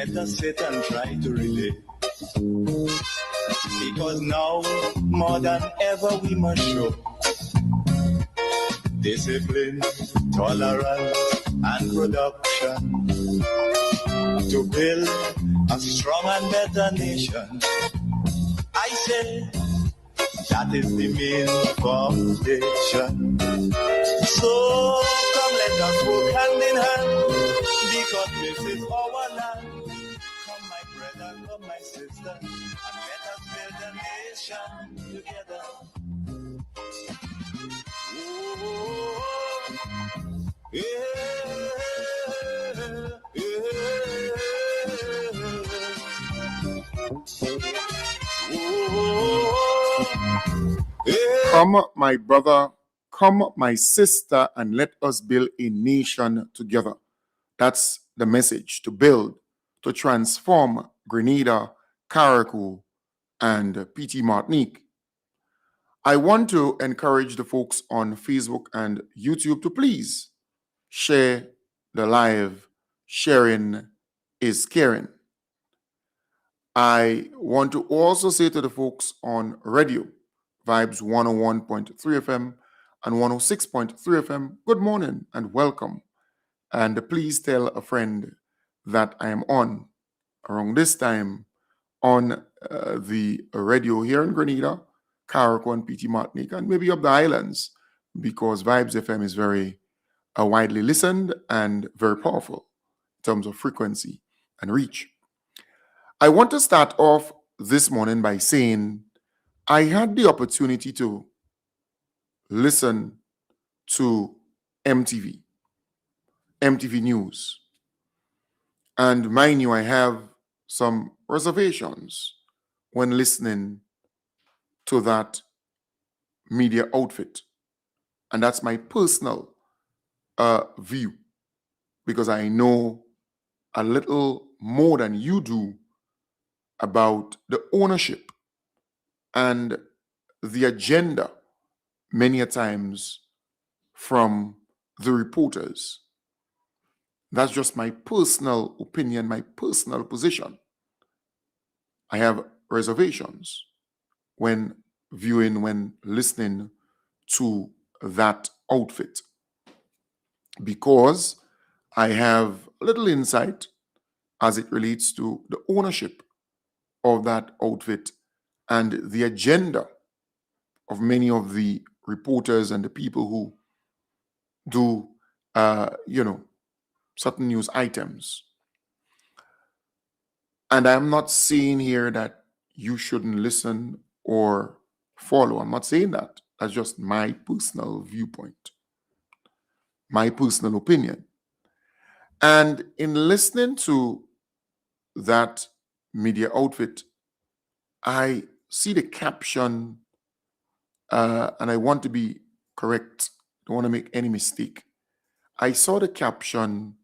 let us sit and try to relate. Because now, more than ever, we must show discipline, tolerance, and production to build a strong and better nation. I say that is the main foundation. So come, let us work hand in hand, because this is our land. Come, my brother, come, my sister, and let us build a nation together. Oh, yeah, yeah. Come, my brother, come, my sister, and let us build a nation together. That's the message: to build, to transform Grenada, Carriacou, and PT Martinique. I want to encourage the folks on Facebook and YouTube to please share the live. Sharing is caring. I want to also say to the folks on radio, Vibes 101.3 FM and 106.3 FM, good morning and welcome. And please tell a friend that I am on around this time on the radio here in Grenada, Carriacou and PT Martinique, and maybe up the islands, because Vibes FM is very widely listened and very powerful in terms of frequency and reach. I want to start off this morning by saying I had the opportunity to listen to MTV News. And mind you, I have some reservations when listening to that media outfit. And that's my personal view, because I know a little more than you do about the ownership and the agenda many a times from the reporters. That's just my personal opinion, my personal position. I have reservations when viewing, when listening to that outfit, because I have a little insight as it relates to the ownership of that outfit and the agenda of many of the reporters and the people who do, certain news items. And I'm not saying here that you shouldn't listen or follow. I'm not saying that. That's just my personal viewpoint, my personal opinion. And in listening to that media outfit, I see the caption, and I want to be correct. Don't want to make any mistake. I saw the caption,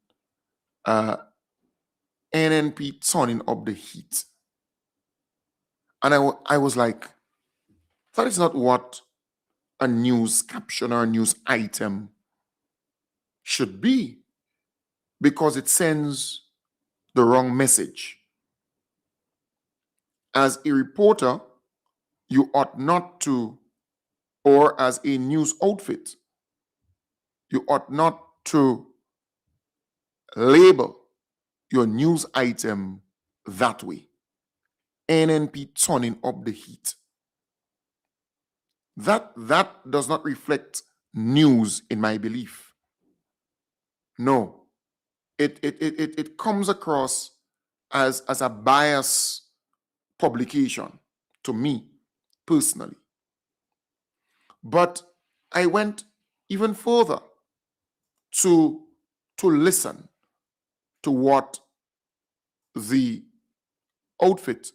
NNP turning up the heat. And I was like, that is not what a news caption or a news item should be, because it sends the wrong message. As a reporter, you ought not to, or as a news outfit, you ought not to label your news item that way. NNP turning up the heat. That does not reflect news in my belief. No. It comes across as a bias publication to me personally. But I went even further to listen to what the outfit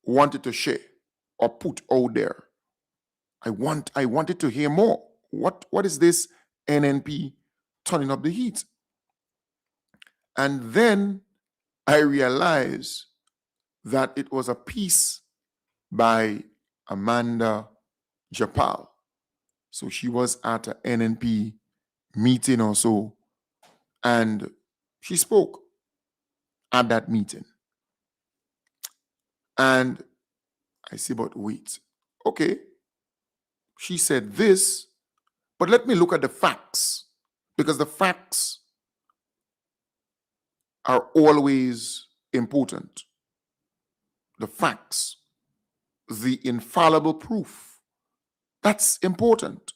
wanted to share or put out there. I wanted to hear more. What is this NNP turning up the heat? And then I realized that it was a piece by Amanda Japal. So she was at an NNP meeting or so, and she spoke. at that meeting. And I say, but wait, okay, she said this, but let me look at the facts, because the facts are always important. The facts, the infallible proof, that's important,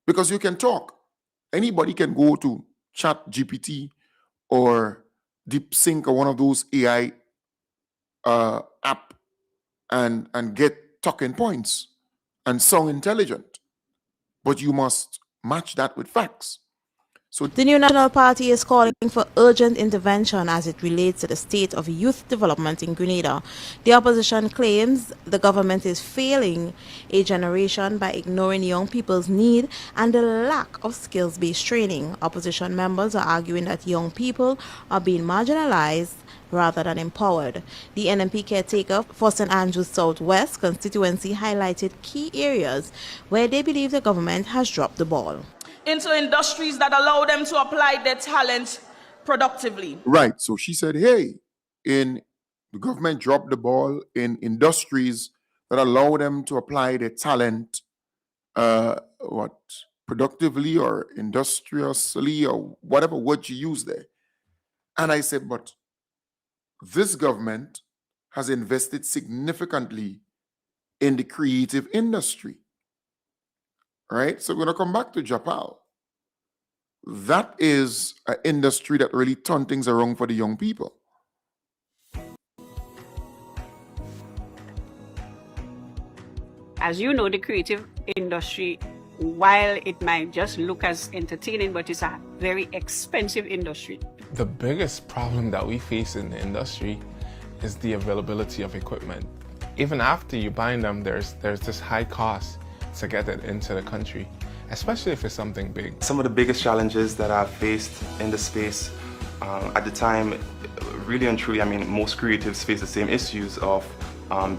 because you can talk. Anybody can go to Chat GPT or DeepSync or one of those AI app and get talking points and sound intelligent, but you must match that with facts. So The New National Party is calling for urgent intervention as it relates to the state of youth development in Grenada. The opposition claims the government is failing a generation by ignoring young people's need and the lack of skills-based training. Opposition members are arguing that young people are being marginalized rather than empowered. The NNP caretaker for St. Andrews Southwest constituency highlighted key areas where they believe the government has dropped the ball. Into industries that allow them to apply their talent productively. Right. So she said, hey, the government dropped the ball in industries that allow them to apply their talent, productively or industriously or whatever word you use there. And I said, but this government has invested significantly in the creative industry. Right? So we're going to come back to Japal. That is an industry that really turned things around for the young people. As you know, the creative industry, while it might just look as entertaining, but it's a very expensive industry. The biggest problem that we face in the industry is the availability of equipment. Even after you buy them, there's this high cost to get it into the country, especially if it's something big. Some of the biggest challenges that I've faced in the space at the time, really and truly, I mean, most creatives face the same issues of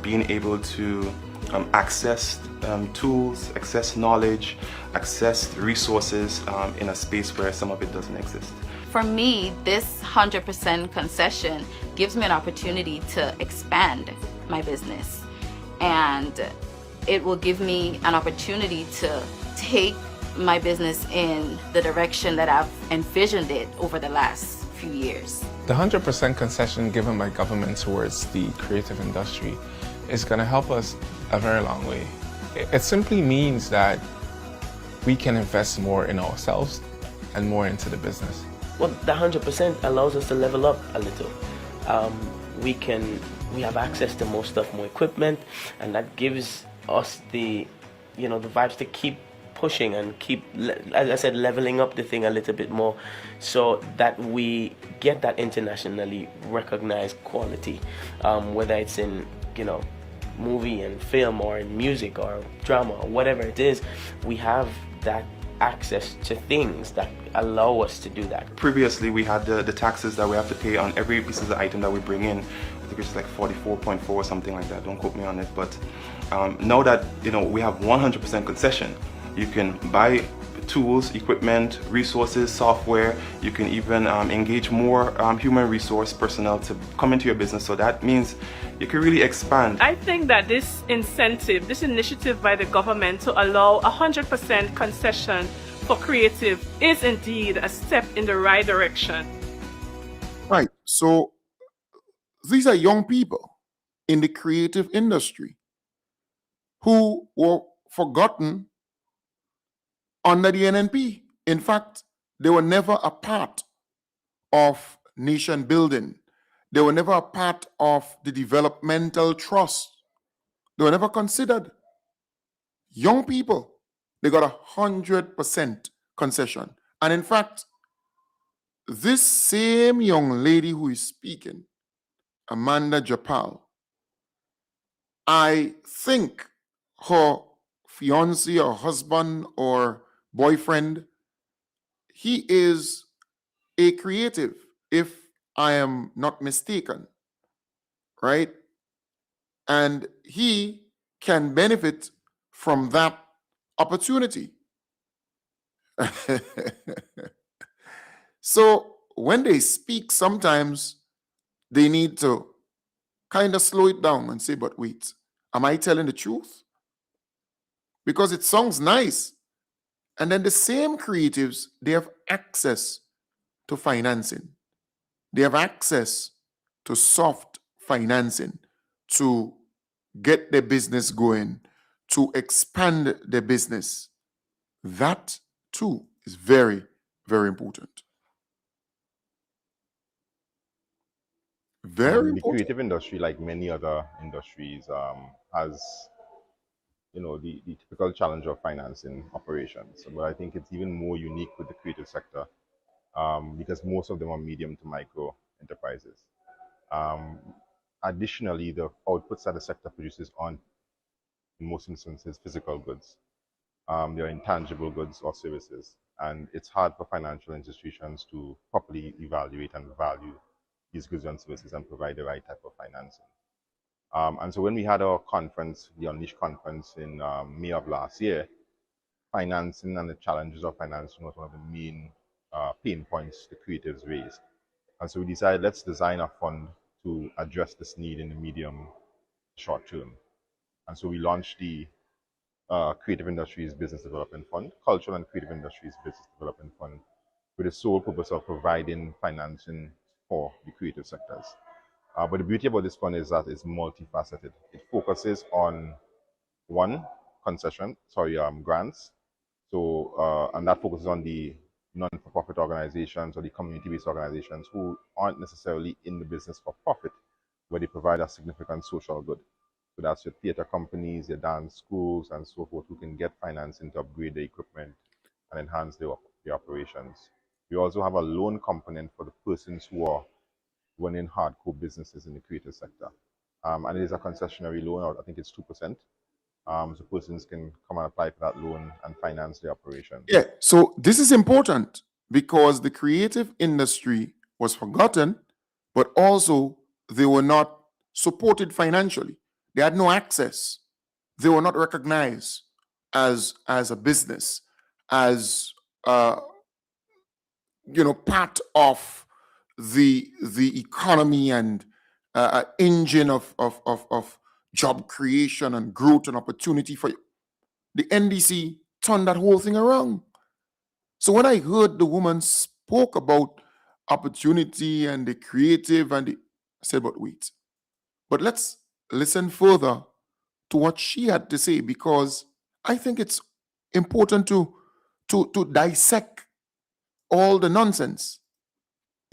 being able to access tools, access knowledge, access resources in a space where some of it doesn't exist. For me, this 100% concession gives me an opportunity to expand my business, and it will give me an opportunity to take my business in the direction that I've envisioned it over the last few years. The 100% concession given by government towards the creative industry is going to help us a very long way. It simply means that we can invest more in ourselves and more into the business. Well, the 100% allows us to level up a little. We have access to more stuff, more equipment, and that gives us the vibes to keep pushing and keep, as I said, leveling up the thing a little bit more, so that we get that internationally recognized quality, whether it's in movie and film or in music or drama or whatever it is. We have that access to things that allow us to do that. Previously, we had the taxes that we have to pay on every piece of the item that we bring in. I think it's like 44.4 or something like that. Don't quote me on it. But now that we have 100% concession, you can buy tools, equipment, resources, software. You can even engage more human resource personnel to come into your business. So that means you can really expand. I think that this initiative by the government to allow 100% concession for creative is indeed a step in the right direction. Right. So these are young people in the creative industry who were forgotten under the NNP. In fact, they were never a part of nation building. They were never a part of the developmental trust. They were never considered. Young people, they got 100% concession. And in fact, this same young lady who is speaking, Amanda Japal, I think her fiance or husband or boyfriend, he is a creative, if I am not mistaken, right? And he can benefit from that opportunity. So when they speak, sometimes they need to kind of slow it down and say, but wait, am I telling the truth? Because it sounds nice. And then the same creatives, they have access to financing. They have access to soft financing to get their business going, to expand their business. That too is very, very important. Very The important. creative industry, like many other industries, has the typical challenge of financing operations. But I think it's even more unique with the creative sector because most of them are medium to micro enterprises. Additionally, the outputs that the sector produces aren't, in most instances, physical goods. They're intangible goods or services, and it's hard for financial institutions to properly evaluate and value these goods and services and provide the right type of financing. And so when we had our conference, the Unleash conference in May of last year, financing and the challenges of financing was one of the main pain points the creatives raised. And so we decided, let's design a fund to address this need in the medium, short term. And so we launched the Creative Industries Business Development Fund, Cultural and Creative Industries Business Development Fund, with the sole purpose of providing financing for the creative sectors. But the beauty about this fund is that it's multifaceted. It focuses on grants. So, and that focuses on the non-for-profit organizations or the community-based organizations who aren't necessarily in the business for profit, where they provide a significant social good. So that's your theater companies, your dance schools, and so forth, who can get financing to upgrade their equipment and enhance their operations. We also have a loan component for the persons who are running hardcore businesses in the creative sector. And it is a concessionary loan, I think it's 2%. So persons can come and apply for that loan and finance their operation. Yeah, so this is important because the creative industry was forgotten, but also they were not supported financially. They had no access. They were not recognized as a business, as part of the economy and engine of job creation and growth and opportunity for you. The NDC turned that whole thing around. So when I heard the woman spoke about opportunity and the creative I said, but wait, but let's listen further to what she had to say, because I think it's important to dissect all the nonsense.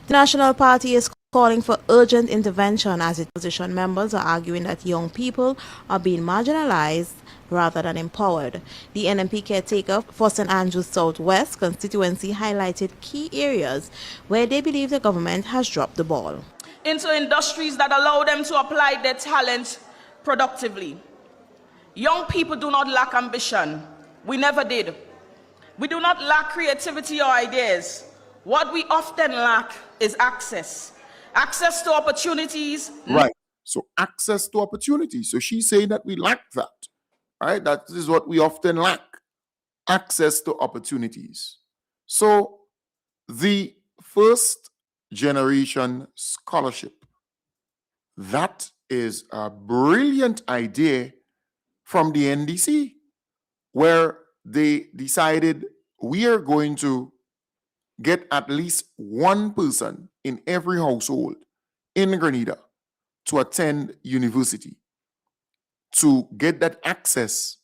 The National Party is calling for urgent intervention as its opposition members are arguing that young people are being marginalized rather than empowered. The NMP caretaker for St. Andrews Southwest constituency highlighted key areas where they believe the government has dropped the ball. Into industries that allow them to apply their talent productively. Young people do not lack ambition. We never did. We do not lack creativity or ideas. What we often lack is access. Access to opportunities. Right. So access to opportunities. So she's saying that we lack that. Right? That is what we often lack. Access to opportunities. So the first generation scholarship, that is a brilliant idea from the NDC, where they decided we are going to get at least one person in every household in Grenada to attend university, to get that access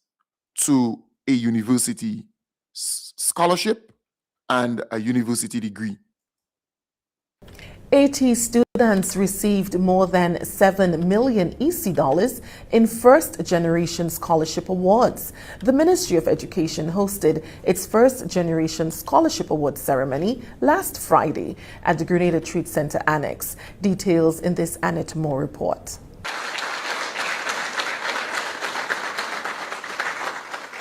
to a university scholarship and a university degree. 80 students received more than 7 million EC dollars in first-generation scholarship awards. The Ministry of Education hosted its first-generation scholarship award ceremony last Friday at the Grenada Trade Center Annex. Details in this Annette Moore report.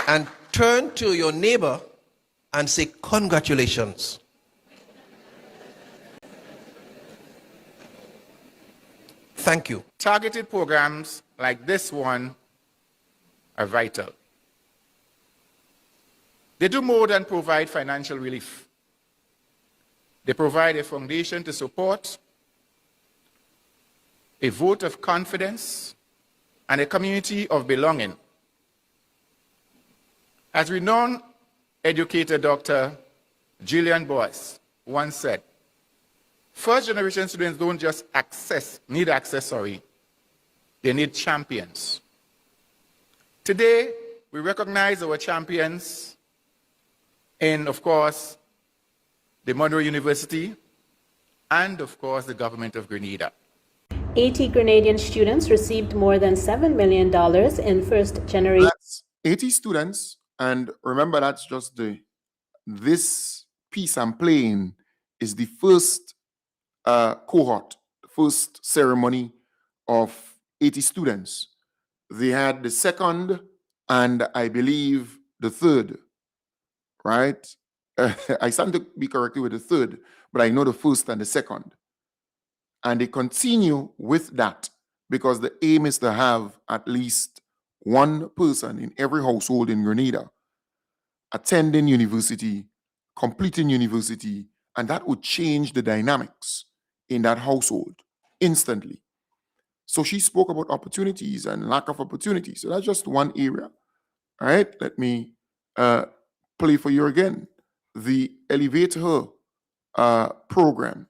And turn to your neighbor and say, congratulations. Thank you. Targeted programs like this one are vital. They do more than provide financial relief. They provide a foundation to support a vote of confidence, and a community of belonging. As renowned educator Dr. Gillian Boas once said, first-generation students don't just need access, they need champions. Today, we recognize our champions in, of course, the Monroe University and, of course, the government of Grenada. 80 Grenadian students received more than $7 million in first generation. That's 80 students, and remember that's just this piece I'm playing is the first cohort, the first ceremony of 80 students. They had the second and I believe the third, right? I stand to be corrected with the third, but I know the first and the second. And they continue with that because the aim is to have at least one person in every household in Grenada attending university, completing university, and that would change the dynamics in that household instantly. So she spoke about opportunities and lack of opportunities. So that's just one area. All right, let me play for you again the Elevate Her program.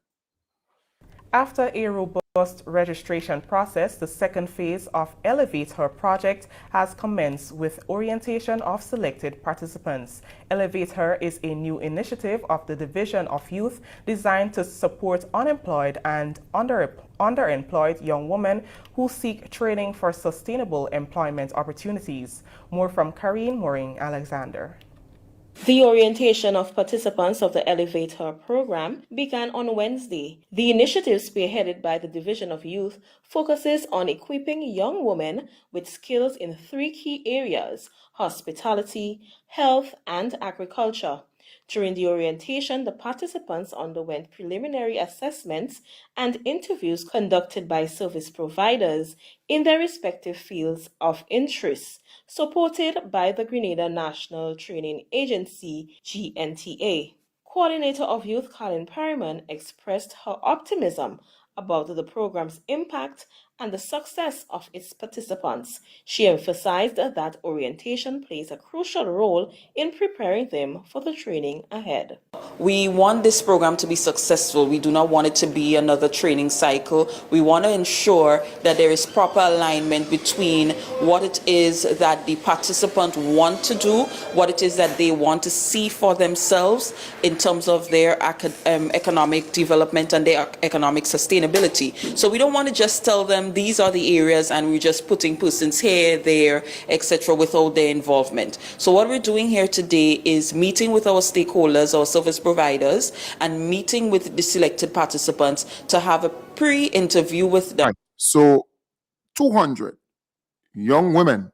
After a robust registration process, the second phase of Elevate Her project has commenced with orientation of selected participants. Elevate Her is a new initiative of the Division of Youth designed to support unemployed and underemployed young women who seek training for sustainable employment opportunities. More from Karine Moring Alexander. The orientation of participants of the Elevate Her program began on Wednesday. The initiative, spearheaded by the Division of Youth, focuses on equipping young women with skills in 3 key areas: hospitality, health, and agriculture. During the orientation, the participants underwent preliminary assessments and interviews conducted by service providers in their respective fields of interest, supported by the Grenada National Training Agency, GNTA. Coordinator of Youth Colin Perryman expressed her optimism about the program's impact and the success of its participants. She emphasized that orientation plays a crucial role in preparing them for the training ahead. We want this program to be successful. We do not want it to be another training cycle. We want to ensure that there is proper alignment between what it is that the participant want to do, what it is that they want to see for themselves in terms of their economic development and their economic sustainability. So we don't want to just tell them these are the areas and we're just putting persons here, there, etc. without their involvement. So what we're doing here today is meeting with our stakeholders, our service providers, and meeting with the selected participants to have a pre-interview with them. Right. So 200 young women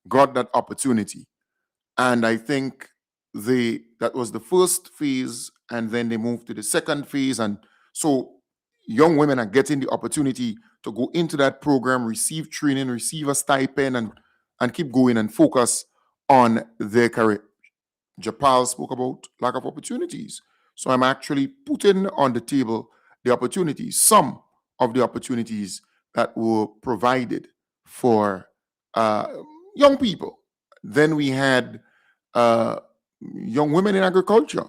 got that opportunity. And I think that was the first phase, and then they moved to the second phase. And so young women are getting the opportunity to go into that program, receive training, receive a stipend, and keep going and focus on their career. Japal spoke about lack of opportunities. So I'm actually putting on the table the opportunities, some of the opportunities that were provided for young people. Then we had young women in agriculture.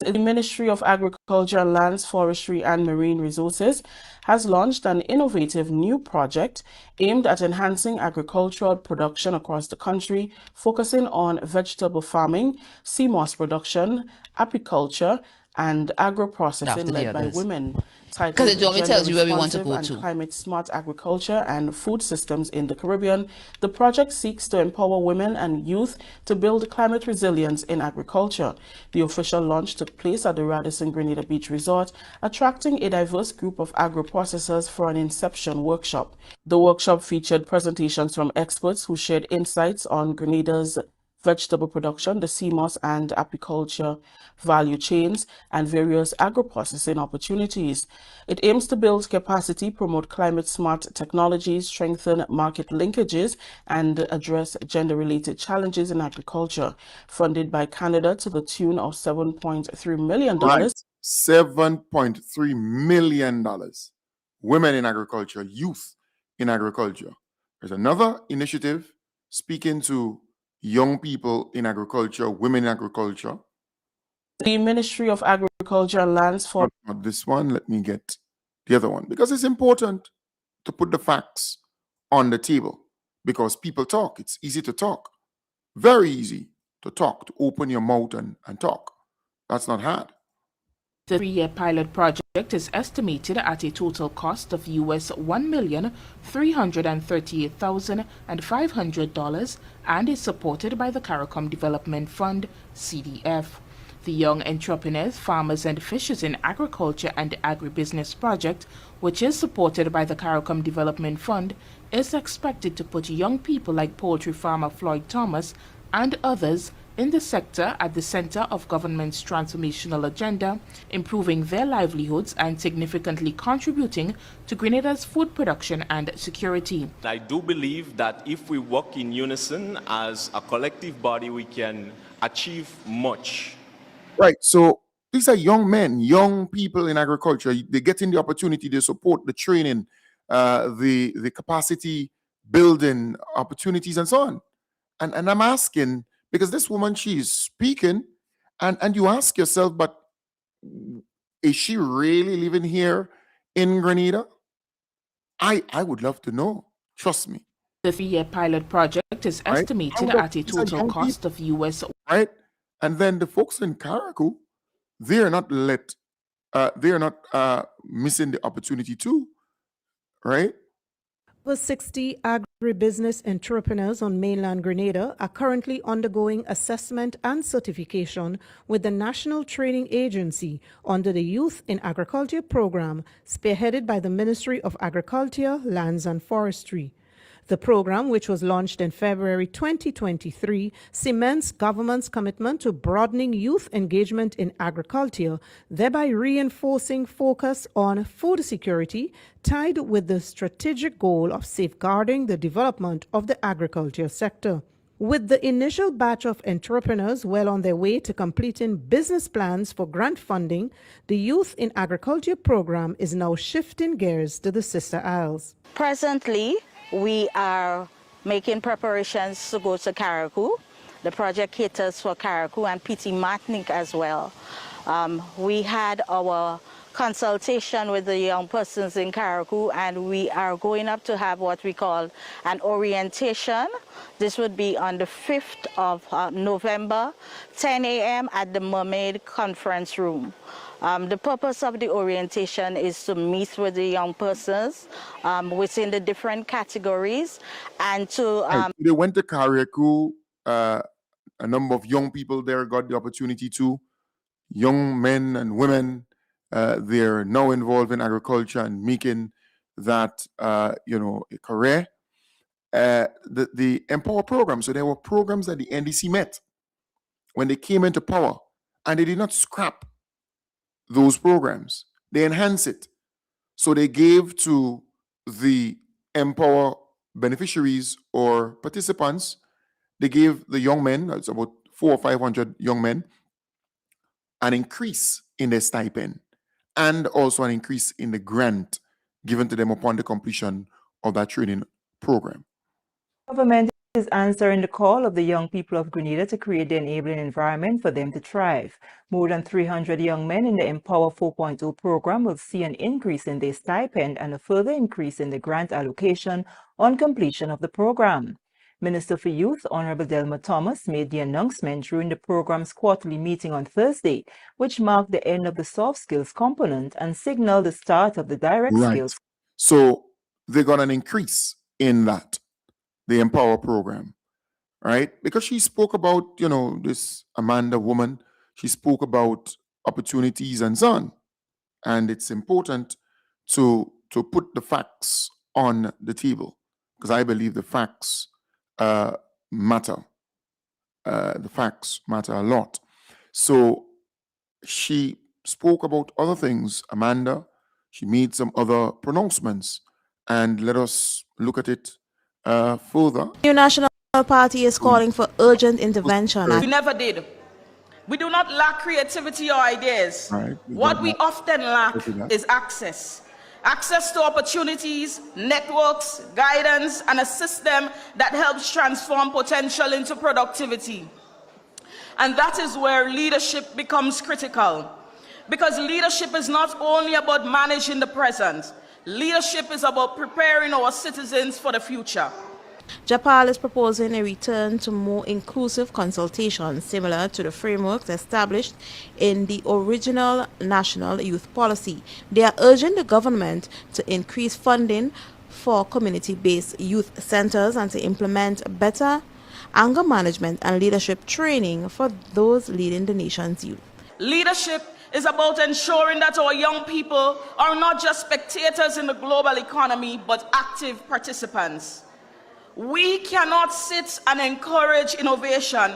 The Ministry of Agriculture, Lands, Forestry and Marine Resources has launched an innovative new project aimed at enhancing agricultural production across the country, focusing on vegetable farming, sea moss production, apiculture, and agro-processing led by women. Because it only tells you where we want to go to. Climate-smart agriculture and food systems in the Caribbean. The project seeks to empower women and youth to build climate resilience in agriculture. The official launch took place at the Radisson Grenada Beach Resort, attracting a diverse group of agro-processors for an inception workshop. The workshop featured presentations from experts who shared insights on Grenada's vegetable production, the sea moss and apiculture value chains, and various agro-processing opportunities. It aims to build capacity, promote climate-smart technologies, strengthen market linkages, and address gender-related challenges in agriculture. Funded by Canada to the tune of $7.3 million. Right. $7.3 million. women in agriculture, youth in agriculture. There's another initiative speaking to young people in agriculture, women in agriculture. The Ministry of Agriculture and Lands for... Not this one. Let me get the other one, because it's important to put the facts on the table, because people talk. It's easy to talk. Very easy to talk, to open your mouth and talk. That's not hard. The 3-year pilot project is estimated at a total cost of US $1,338,500 and is supported by the CARICOM Development Fund, CDF. The Young Entrepreneurs, Farmers and Fishers in Agriculture and Agribusiness project, which is supported by the CARICOM Development Fund, is expected to put young people like poultry farmer Floyd Thomas and others in the sector at the center of government's transformational agenda, improving their livelihoods and significantly contributing to Grenada's food production and security. I do believe that if we work in unison as a collective body, we can achieve much. Right. So these are young men, young people in agriculture. They're getting the opportunity to support the training, the capacity building opportunities and so on. And I'm asking, because this woman, she is speaking, and you ask yourself, but is she really living here in Grenada? I would love to know. Trust me. The 3-year pilot project is estimated at a total cost of US. Right. And then the folks in Carriacou, they are not missing the opportunity too. Right. Over 60 agribusiness entrepreneurs on mainland Grenada are currently undergoing assessment and certification with the National Training Agency under the Youth in Agriculture program, spearheaded by the Ministry of Agriculture, Lands and Forestry. The program, which was launched in February 2023, cements government's commitment to broadening youth engagement in agriculture, thereby reinforcing focus on food security tied with the strategic goal of safeguarding the development of the agriculture sector. With the initial batch of entrepreneurs well on their way to completing business plans for grant funding, the Youth in Agriculture program is now shifting gears to the Sister Isles. Presently, we are making preparations to go to Carriacou. The project caters for Carriacou and Petit Martinique as well. We had our consultation with the young persons in Carriacou, and we are going up to have what we call an orientation. This would be on the 5th of November, 10 a.m. at the Mermaid Conference Room. The purpose of the orientation is to meet with the young persons within the different categories and to... They went to Carriacou. A number of young people there got the opportunity to. Young men and women, they're now involved in agriculture and making that, a career. The Empower program, so there were programs that the NDC met when they came into power, and they did not scrap those programs. They enhance it. So they gave to the Empower beneficiaries or participants, they gave the young men, that's about 400 or 500 young men, an increase in their stipend and also an increase in the grant given to them upon the completion of that training program. Government is answering the call of the young people of Grenada to create the enabling environment for them to thrive. More than 300 young men in the Empower 4.0 program will see an increase in their stipend and a further increase in the grant allocation on completion of the program. Minister for Youth, Honorable Delma Thomas, made the announcement during the program's quarterly meeting on Thursday, which marked the end of the soft skills component and signaled the start of the direct skills. So they got an increase in that, the Empower program, right? Because she spoke about, this Amanda woman, she spoke about opportunities and so on. And it's important to put the facts on the table, because I believe the facts matter. The facts matter a lot. So she spoke about other things, Amanda. She made some other pronouncements, and let us look at it further. The New National Party is calling for urgent intervention. We never did. We do not lack creativity or ideas. Right. What we often lack is access. access to opportunities, networks, guidance, and a system that helps transform potential into productivity. And that is where leadership becomes critical. Because leadership is not only about managing the present, leadership is about preparing our citizens for the future. Japal is proposing a return to more inclusive consultation similar to the frameworks established in the original National Youth Policy. They are urging the government to increase funding for community-based youth centers and to implement better anger management and leadership training for those leading the nation's youth. Leadership is about ensuring that our young people are not just spectators in the global economy, but active participants. We cannot sit and encourage innovation,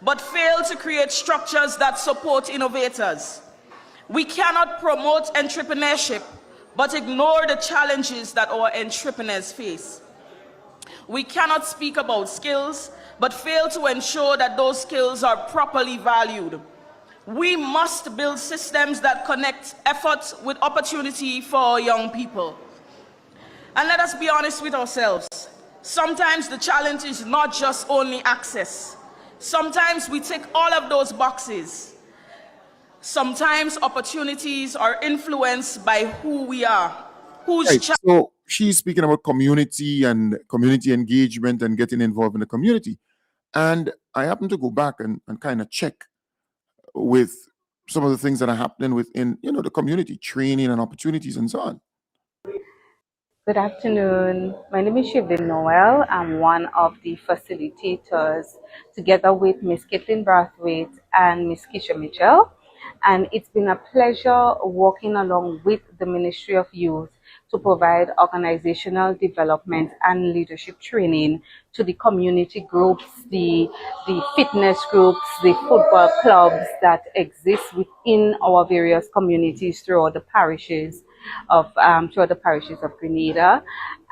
but fail to create structures that support innovators. We cannot promote entrepreneurship, but ignore the challenges that our entrepreneurs face. We cannot speak about skills, but fail to ensure that those skills are properly valued. We must build systems that connect efforts with opportunity for our young people. And let us be honest with ourselves. Sometimes the challenge is not just only access. Sometimes we tick all of those boxes. Sometimes opportunities are influenced by who we are. Right. So she's speaking about community and community engagement and getting involved in the community. And I happen to go back and kind of check with some of the things that are happening within, the community, training and opportunities and so on. Good afternoon. My name is Shivlin Noel. I'm one of the facilitators together with Ms. Caitlin Brathwaite and Ms. Keisha Mitchell. And it's been a pleasure working along with the Ministry of Youth to provide organizational development and leadership training to the community groups, the fitness groups, the football clubs that exist within our various communities throughout the parishes of Grenada.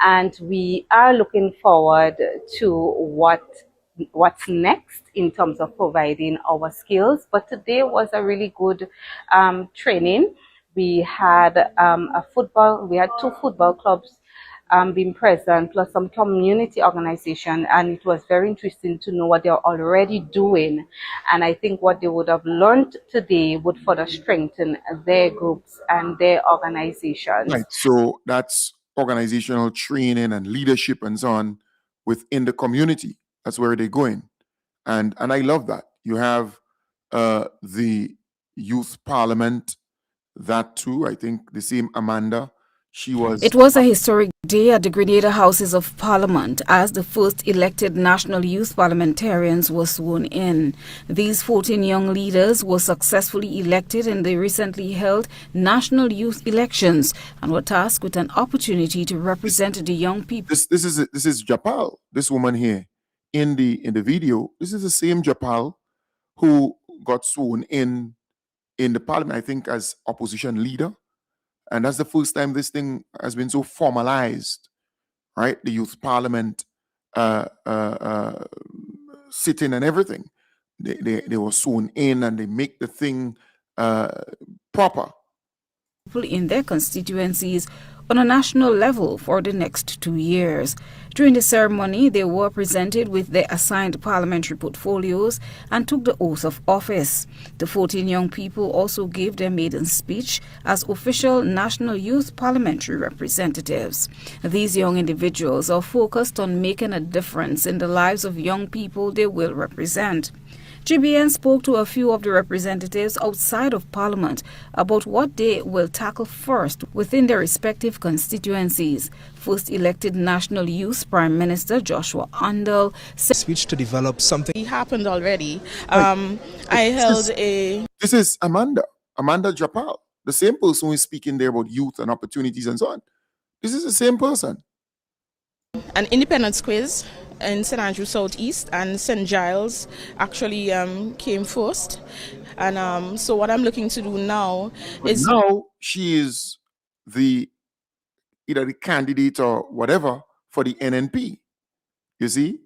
And we are looking forward to what's next in terms of providing our skills. But today was a really good training. We had we had 2 football clubs being present, plus some community organization, and it was very interesting to know what they're already doing. And I think what they would have learned today would further strengthen their groups and their organizations. Right. So that's organizational training and leadership and so on within the community. That's where they're going. And I love that. You have the youth parliament, that too. I think the same Amanda, It was a historic day at the Grenada Houses of Parliament as the first elected National Youth Parliamentarians were sworn in. These 14 young leaders were successfully elected in the recently held National Youth elections and were tasked with an opportunity to represent the young people. This is Japal, this woman here in the video. This is the same Japal who got sworn in the parliament, I think, as opposition leader. And that's the first time this thing has been so formalized, right? The youth parliament sitting and everything. They were sworn in and they make the thing proper. In their constituencies on a national level for the next 2 years. During the ceremony, they were presented with their assigned parliamentary portfolios and took the oath of office. The 14 young people also gave their maiden speech as official National Youth Parliamentary representatives. These young individuals are focused on making a difference in the lives of young people they will represent. GBN spoke to a few of the representatives outside of Parliament about what they will tackle first within their respective constituencies. First elected National Youth Prime Minister Joshua Andal said speech to develop something. It happened already. This is Amanda Japal, the same person who is speaking there about youth and opportunities and so on. This is the same person. An independence quiz in St. Andrew Southeast, and St. Giles actually came first. And so what I'm looking to do now is... Now she is either the candidate or whatever for the NNP. You see?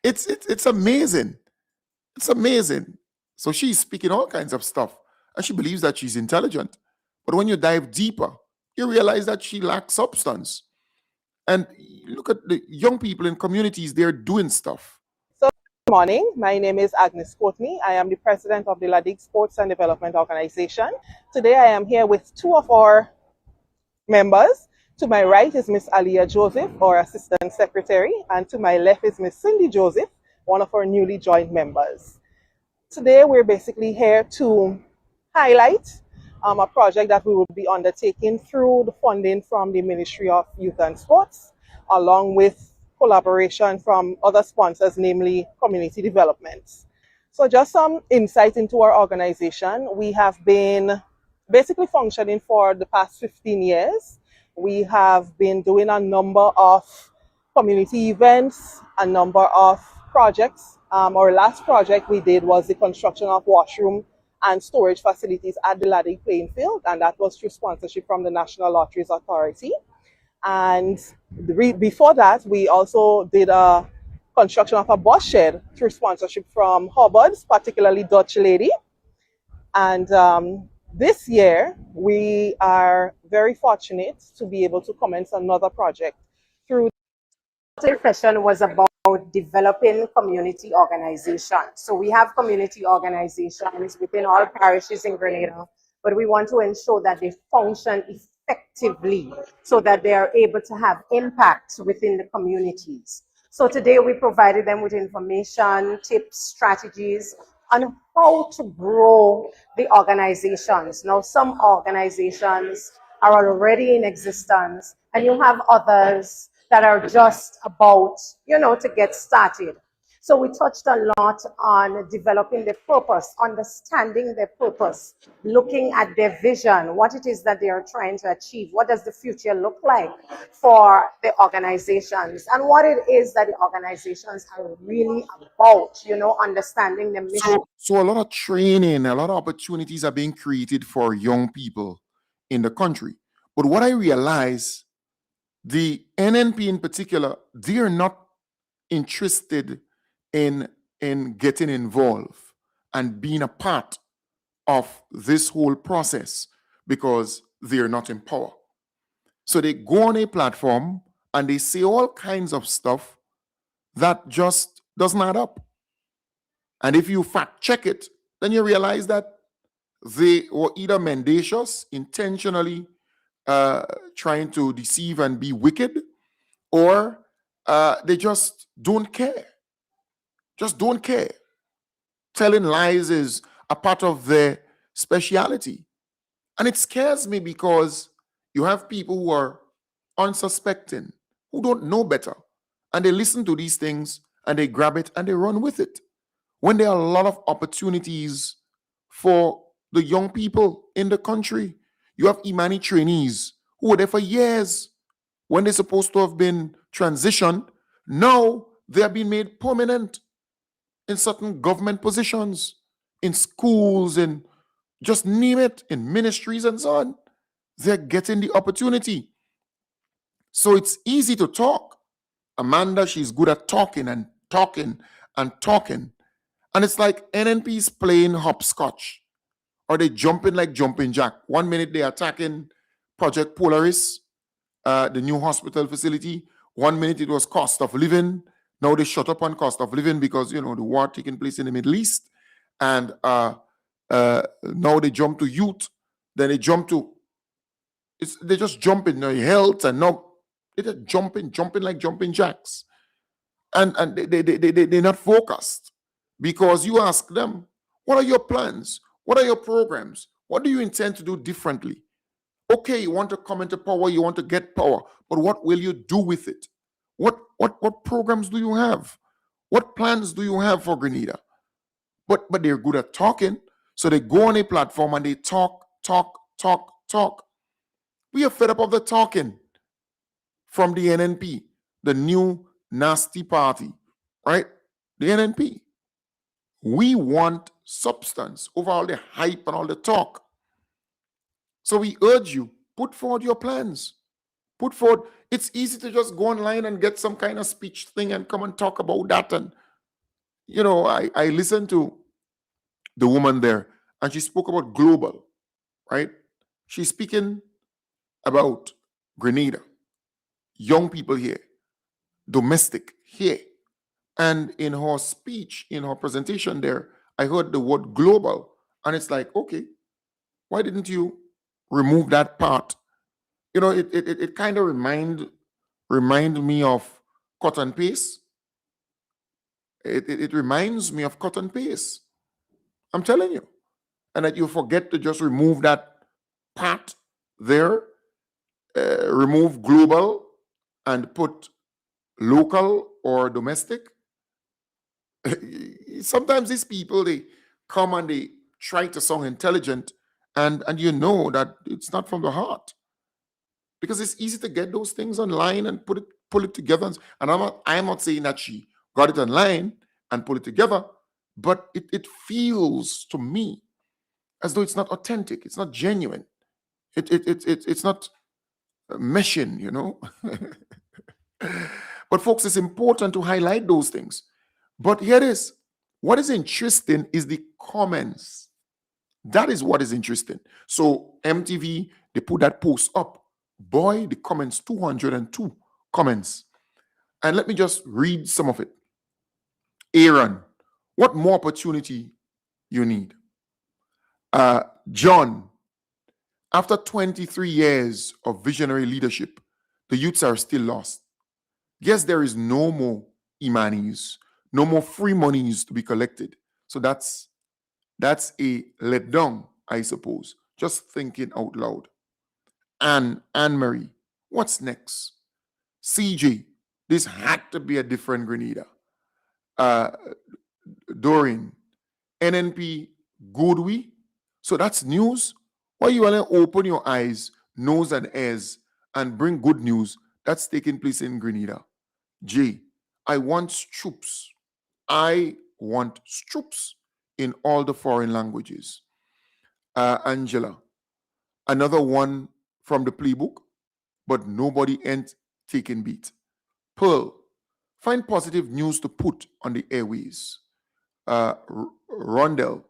It's amazing. It's amazing. So she's speaking all kinds of stuff. And she believes that she's intelligent. But when you dive deeper, you realize that she lacks substance. And look at the young people in communities, they're doing stuff. Good morning. My name is Agnes Courtney. I am the president of the Ladig Sports and Development Organization. Today I am here with two of our members. To my right is Miss Aliyah Joseph, our assistant secretary, and to my left is Miss Cindy Joseph, one of our newly joined members. Today we're basically here to highlight a project that we will be undertaking through the funding from the Ministry of Youth and Sports, along with collaboration from other sponsors, namely community development. So just some insight into our organization. We have been basically functioning for the past 15 years. We have been doing a number of community events, a number of projects. Our last project we did was the construction of washroom and storage facilities at the Ladig playing field, and that was through sponsorship from the National Lotteries Authority. And before that, we also did a construction of a bus shed through sponsorship from Hubbards, particularly Dutch Lady. And this year, we are very fortunate to be able to commence another project through. The session was about developing community organizations. So we have community organizations within all parishes in Grenada, but we want to ensure that they function effectively so that they are able to have impact within the communities. So today we provided them with information, tips, strategies on how to grow the organizations. Now, some organizations are already in existence, and you have others that are just about, to get started. So we touched a lot on developing their purpose, understanding their purpose, looking at their vision, what it is that they are trying to achieve, what does the future look like for the organizations, and what it is that the organizations are really about, understanding the mission. So a lot of training, a lot of opportunities are being created for young people in the country. But what I realize, the NNP in particular, they are not interested in getting involved and being a part of this whole process because they're not in power. So they go on a platform and they say all kinds of stuff that just doesn't add up. And if you fact check it, then you realize that they were either mendacious, intentionally trying to deceive and be wicked, or they just don't care. Just don't care. Telling lies is a part of their speciality. And it scares me because you have people who are unsuspecting, who don't know better, and they listen to these things and they grab it and they run with it. When there are a lot of opportunities for the young people in the country, you have Imani trainees who were there for years when they're supposed to have been transitioned. Now they are being made permanent in certain government positions, in schools, and just name it, in ministries and so on. They're getting the opportunity. So it's easy to talk. Amanda, she's good at talking and talking and talking. And it's like NNP's playing hopscotch, or they jumping like jumping jack. 1 minute they're attacking Project Polaris, the new hospital facility. 1 minute it was cost of living. Now they shut up on cost of living because, the war taking place in the Middle East. And now they jump to youth. Then they jump to, they just jump in health, and now they're just jumping like jumping jacks. And they're not focused, because you ask them, what are your plans? What are your programs? What do you intend to do differently? Okay, you want to come into power, you want to get power, but what will you do with it? What programs do you have? What plans do you have for Grenada? But they're good at talking, so they go on a platform and they talk. We are fed up of the talking from the NNP, the new nasty party, right? The NNP. We want substance over all the hype and all the talk. So we urge you, put forward your plans. Put forward. It's easy to just go online and get some kind of speech thing and come and talk about that. And, I listened to the woman there, and she spoke about global, right? She's speaking about Grenada, young people here, domestic here. And in her speech, in her presentation there, I heard the word global. And it's like, okay, why didn't you remove that part? You know, it kind of remind me of cut and paste. It reminds me of cut and paste. I'm telling you. And that you forget to just remove that part there, remove global and put local or domestic. Sometimes these people, they come and they try to sound intelligent, and you know that it's not from the heart, because it's easy to get those things online and pull it together. And I'm not saying that she got it online and pull it together, but it feels to me as though it's not authentic, it's not genuine, it's not meshing, you know. But folks, it's important to highlight those things. But here it is. What is interesting is the comments. That is what is interesting. So MTV, they put that post up. Boy, the comments, 202 comments. And let me just read some of it. Aaron, what more opportunity you need? John, after 23 years of visionary leadership, the youths are still lost. Yes, there is no more Imanis, no more free monies to be collected. So that's a letdown, I suppose. Just thinking out loud. Anne-Marie, what's next? CJ, this had to be a different Grenada. Doreen, NNP, Goodwe. So that's news. Why you want to open your eyes, nose and ears and bring good news that's taking place in Grenada? J, I want troops. I want troops in all the foreign languages. Angela, another one from the playbook, but nobody ain't taking beat. Pearl, find positive news to put on the airways. Rondell,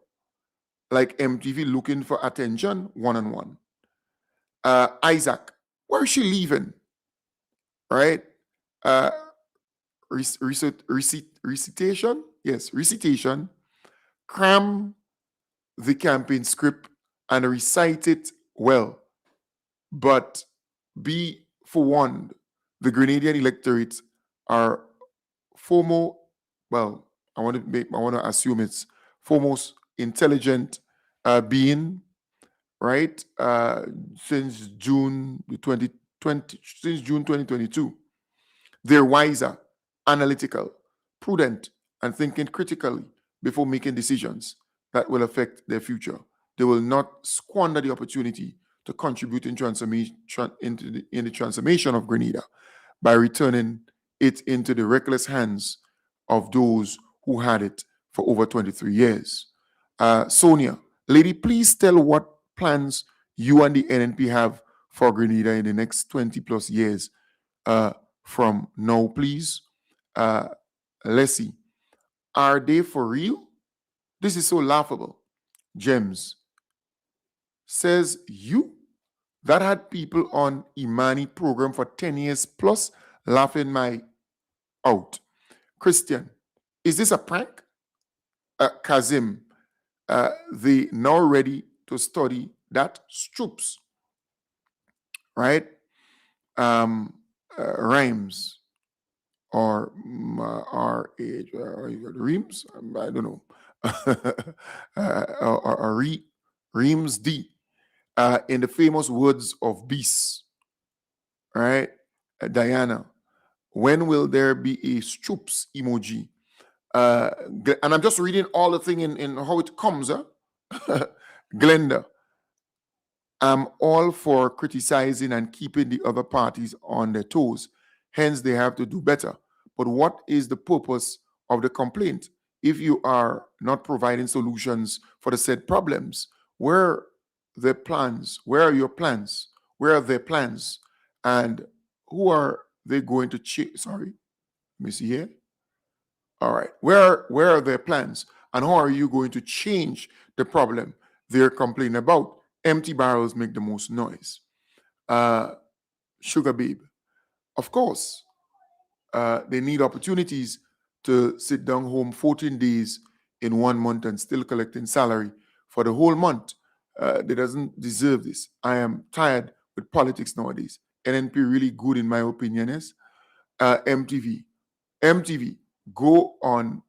like MTV looking for attention one-on-one. Isaac, where is she leaving? Right? Recitation? Yes, recitation. Cram the campaign script and recite it well. But be forewarned, the Grenadian electorate are well, I want to assume it's foremost intelligent being, right? Since June 2022. They're wiser, analytical, prudent, and thinking critically before making decisions that will affect their future. They will not squander the opportunity to contribute in the transformation of Grenada by returning it into the reckless hands of those who had it for over 23 years. Sonia, lady, please tell what plans you and the NNP have for Grenada in the next 20 plus years from now, please. Leslie, are they for real? This is so laughable. James says, you that had people on Imani program for 10 years plus laughing my out. Christian, is this a prank? Kazim, they now ready to study that Stoops, right? Rhymes or Reams, I don't know. or Reams D, in the famous words of Beast, right? Diana, when will there be a Stoops emoji? And I'm just reading all the thing in how it comes. Glenda, I'm all for criticizing and keeping the other parties on their toes. Hence, they have to do better. But what is the purpose of the complaint? If you are not providing solutions for the said problems, where are the plans? Where are your plans? Where are their plans? And who are they going to change? Sorry, let me see here. All right. Where are their plans? And how are you going to change the problem they're complaining about? Empty barrels make the most noise. Sugar Babe. Of course, they need opportunities to sit down home 14 days in 1 month and still collecting salary for the whole month. They doesn't deserve this. I am tired with politics nowadays. NNP really good in my opinion is MTV. MTV, go on,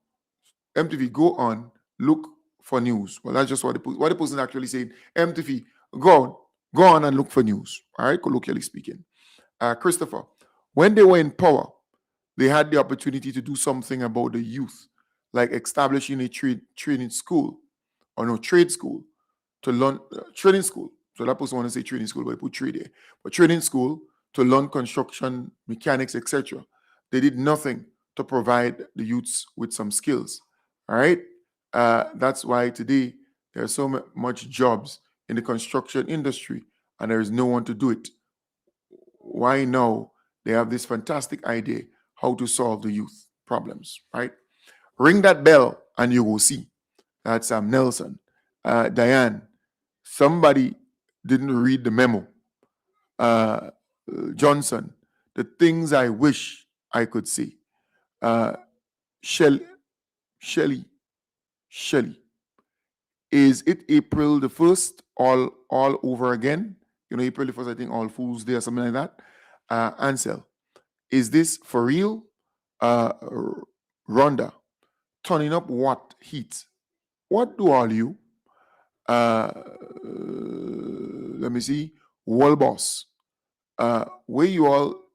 look for news. Well, that's just what the person actually said. MTV, go on and look for news. All right, colloquially speaking. Christopher, when they were in power, they had the opportunity to do something about the youth, like establishing a training school, or no, trade school, to learn, training school. So that person want to say training school, but they put trade there. But training school to learn construction, mechanics, etc. They did nothing to provide the youths with some skills. All right? That's why today there are so much jobs in the construction industry and there is no one to do it. Why now they have this fantastic idea how to solve the youth problems, right? Ring that bell and you will see. That's Nelson. Diane, somebody didn't read the memo. Johnson, the things I wish I could say. Shelly, is it April the 1st all over again? You know, April the 1st, I think All Fools Day or something like that. Ansel, is this for real? Rhonda, turning up what heat? What do all you? Let me see. Wall boss. Why you all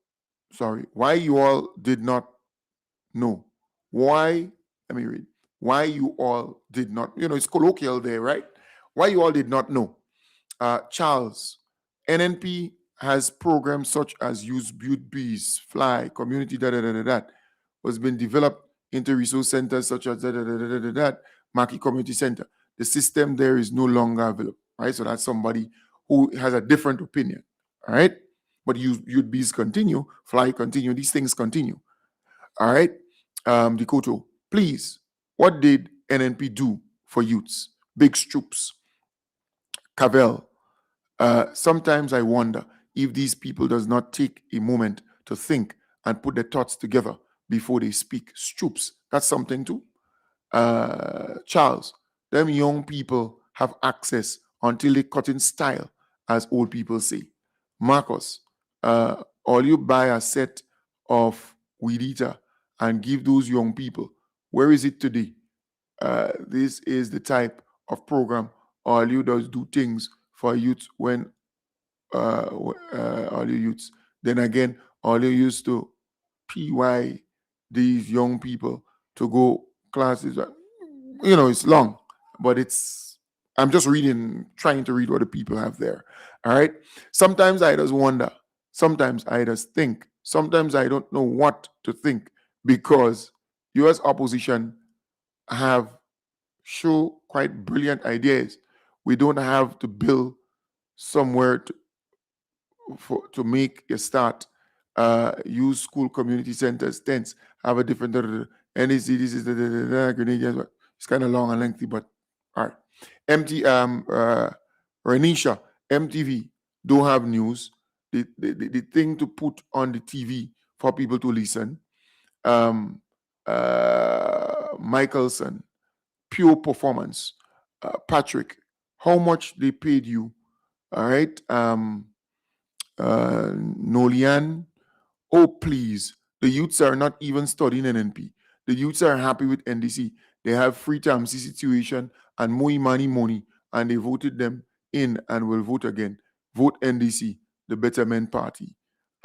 did not know? Why? Let me read. Why you all did not, it's colloquial there, right? Why you all did not know? Charles, NNP has programs such as Use Build Bees, Fly, Community, was been developed into resource centers such as Maki Community Center. The system there is no longer available, right? So that's somebody who has a different opinion, all right? But Youth Bees continue, Fly continue, these things continue, all right? Dikoto, please, what did NNP do for youths? Big Stroops, Cavell. Sometimes I wonder if these people does not take a moment to think and put their thoughts together before they speak. Stroops, that's something too. Charles, them young people have access until they cut in style, as old people say. Marcus, all you buy a set of Weed Eater and give those young people. Where is it today? This is the type of program all you does do things for youth when all your youths. Then again, all you used to PY these young people to go classes. It's long, but I'm just trying to read what the people have there. All right. Sometimes I just wonder. Sometimes I just think. Sometimes I don't know what to think because U.S. opposition show quite brilliant ideas. We don't have to build somewhere to make a start. Use school community centers, tents, have a different NAC. This is the Grenadians. It's kind of long and lengthy, but all right. Renisha, MTV don't have news. The thing to put on the TV for people to listen. Michelson, Pure Performance. Patrick, how much they paid you? All right. Nolian, oh please, the youths are not even studying NNP. The youths are happy with NDC. They have free time situation and more money, and they voted them in and will vote again. Vote NDC, the Betterment Party.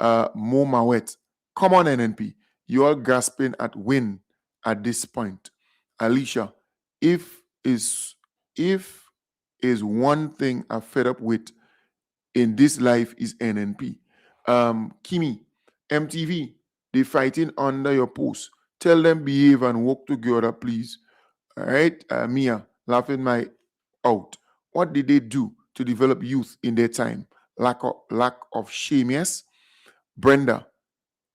Mo Mawet, come on NNP. You are grasping at win at this point. Alicia, if is one thing I'm fed up with in this life is NNP. Kimi, MTV, they fighting under your post. Tell them behave and work together, please. All right, Mia, laughing my out. What did they do to develop youth in their time? Lack of shame, yes? Brenda,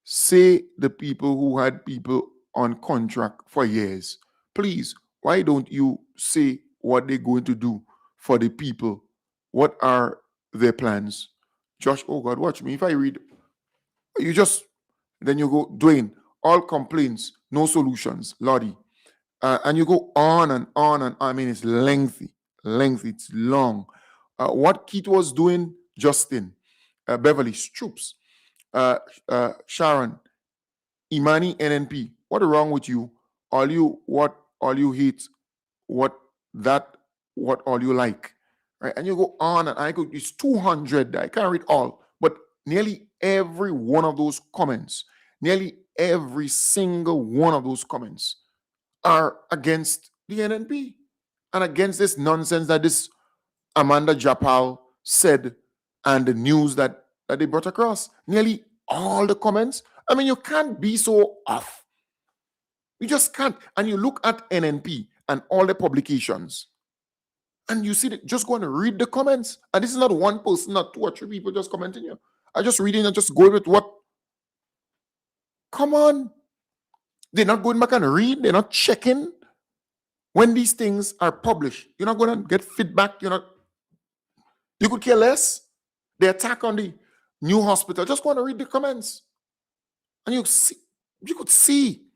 say the people who had people on contract for years. Please, why don't you say what they're going to do for the people What are their plans? Josh, oh God, watch me. If I read, then you go, Dwayne, all complaints, no solutions, Lottie. And you go on and on and on. I mean, it's lengthy, it's long. What Keith was doing, Justin, Beverly, Stoops, Sharon, Imani, NNP, what is wrong with you? All you hate, what all you like, right? And you go on and it's 200, I can't read all, but nearly every one of those comments, nearly every single one of those comments are against the NNP and against this nonsense that this Amanda Japal said and the news that they brought across. Nearly all the comments. I mean, you can't be so off. You just can't. And you look at NNP and all the publications, and you see that, just go and read the comments. And this is not one person, not 2 or 3 people just commenting here. I just reading and just going with what. Come on. They're not going back and read. They're not checking. When these things are published, you're not going to get feedback. You could care less. The attack on the new hospital. Just want to read the comments. And you could see.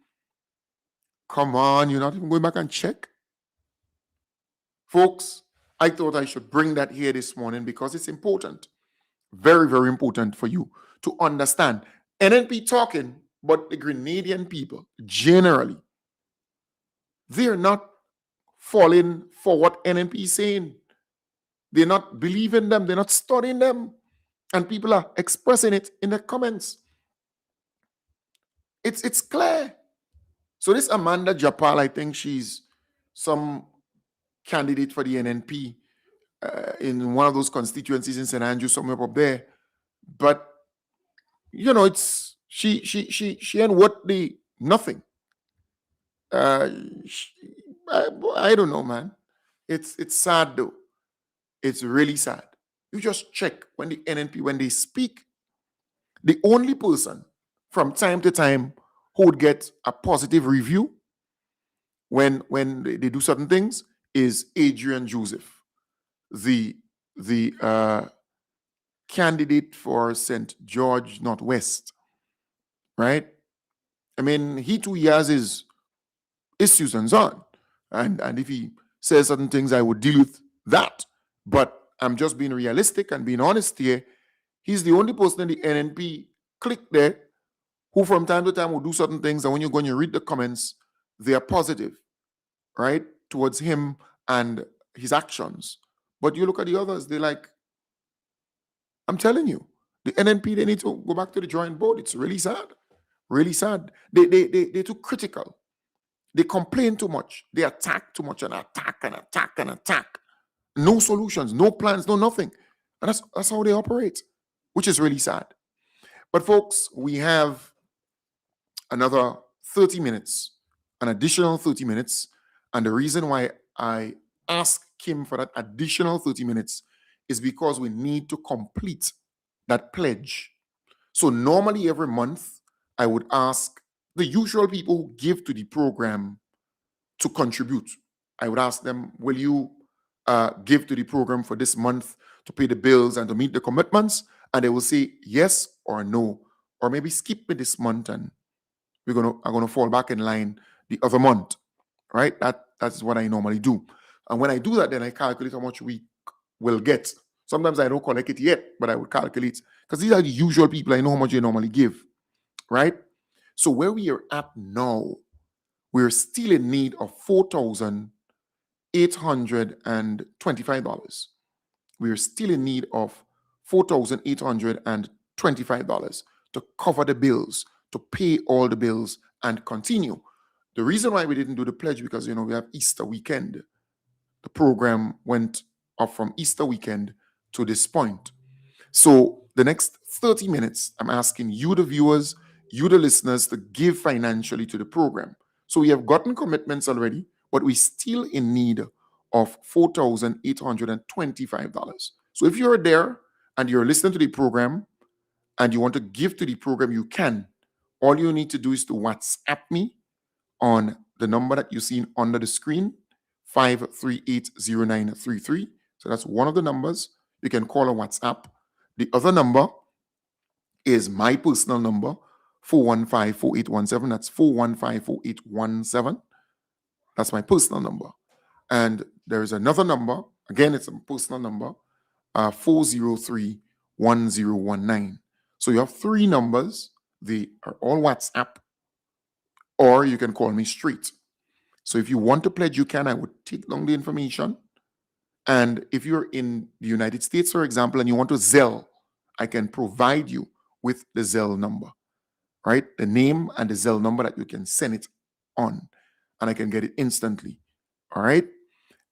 Come on, you're not even going back and check. Folks, I thought I should bring that here this morning because it's important. Very, very important for you to understand. NNP talking, but the Grenadian people, generally, they're not falling for what NNP is saying. They're not believing them. They're not studying them. And people are expressing it in the comments. It's clear. So this Amanda Japal, I think she's some candidate for the NNP in one of those constituencies in St. Andrew, somewhere up there. But, it's she ain't worth the nothing. I don't know, man. It's sad, though. It's really sad. You just check when the NNP, when they speak, the only person from time to time who would get a positive review when they do certain things is Adrian Joseph, the candidate for St. George Northwest, right? I mean, he too has his issues and so on. And if he says certain things, I would deal with that. But I'm just being realistic and being honest here. He's the only person in the NNP clique there who from time to time will do certain things, and when you're going to read the comments, they are positive, right, towards him and his actions. But you look at the others, they're like, I'm telling you, the NNP, they need to go back to the drawing board. It's really sad. Really sad. They're too critical. They complain too much. They attack too much and attack and attack and attack. No solutions, no plans, no nothing. And that's how they operate, which is really sad. But folks, we have another 30 minutes, an additional 30 minutes. And the reason why I asked Kim for that additional 30 minutes is because we need to complete that pledge. So normally every month, I would ask the usual people who give to the program to contribute. I would ask them, will you give to the program for this month to pay the bills and to meet the commitments? And they will say yes or no, or maybe skip me this month and I'm gonna fall back in line the other month, right? That's what I normally do. And when I do that, then I calculate how much we will get. Sometimes I don't collect it yet, but I would calculate because these are the usual people. I know how much they normally give, right? So where we are at now, we're still in need of $4,825. We are still in need of $4,825 to cover the bills, to pay all the bills and continue. The reason why we didn't do the pledge, because, we have Easter weekend. The program went up from Easter weekend to this point. So the next 30 minutes, I'm asking you, the viewers, you, the listeners, to give financially to the program. So we have gotten commitments already, but we're still in need of $4,825. So if you're there and you're listening to the program and you want to give to the program, you can. All you need to do is to WhatsApp me on the number that you've seen under the screen, 5380933. So that's one of the numbers. you can call or WhatsApp. The other number is my personal number, 415-4817. That's 415-4817. That's my personal number. And there's another number. Again, it's a personal number, 403-1019. So you have three numbers. They are all WhatsApp, or you can call me straight. So if you want to pledge, you can. I would take down the information. And if you're in the United States, for example, and you want to Zelle, I can provide you with the Zelle number, right? The name and the Zelle number that you can send it on, and I can get it instantly, all right?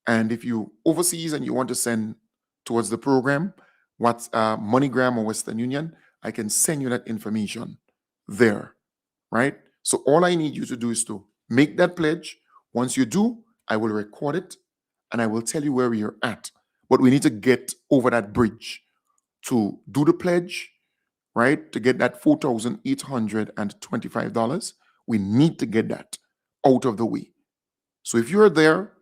And if you overseas and you want to send towards the program, what's MoneyGram or Western Union, I can send you that information there, right? So all I need you to do is to make that pledge. Once you do, I will record it and I will tell you where you're at. But we need to get over that bridge to do the pledge, right? To get that $4,825. We need to get that out of the way. So if you're there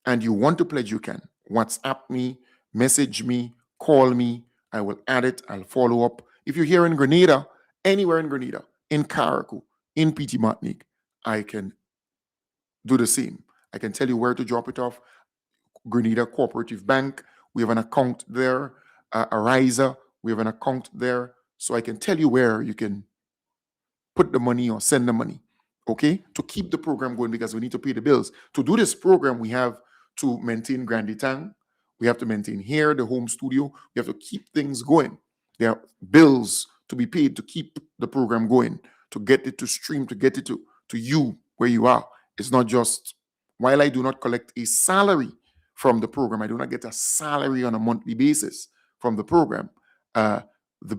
and you want to pledge, you can. WhatsApp me, message me, call me. I will add it. I'll follow up. If you're here in Grenada, anywhere in Grenada, in Carriacou, in PT Martinique, I can do the same. I can tell you where to drop it off. Grenada Cooperative Bank, we have an account there. Ariza, we have an account there. So I can tell you where you can put the money or send the money, okay, to keep the program going, because we need to pay the bills. To do this program, we have to maintain Grande Tang. We have to maintain here, the home studio. We have to keep things going. There are bills to be paid to keep the program going, to get it to stream, to get it to you where you are. It's not just, while I do not collect a salary from the program, I do not get a salary on a monthly basis from the program. The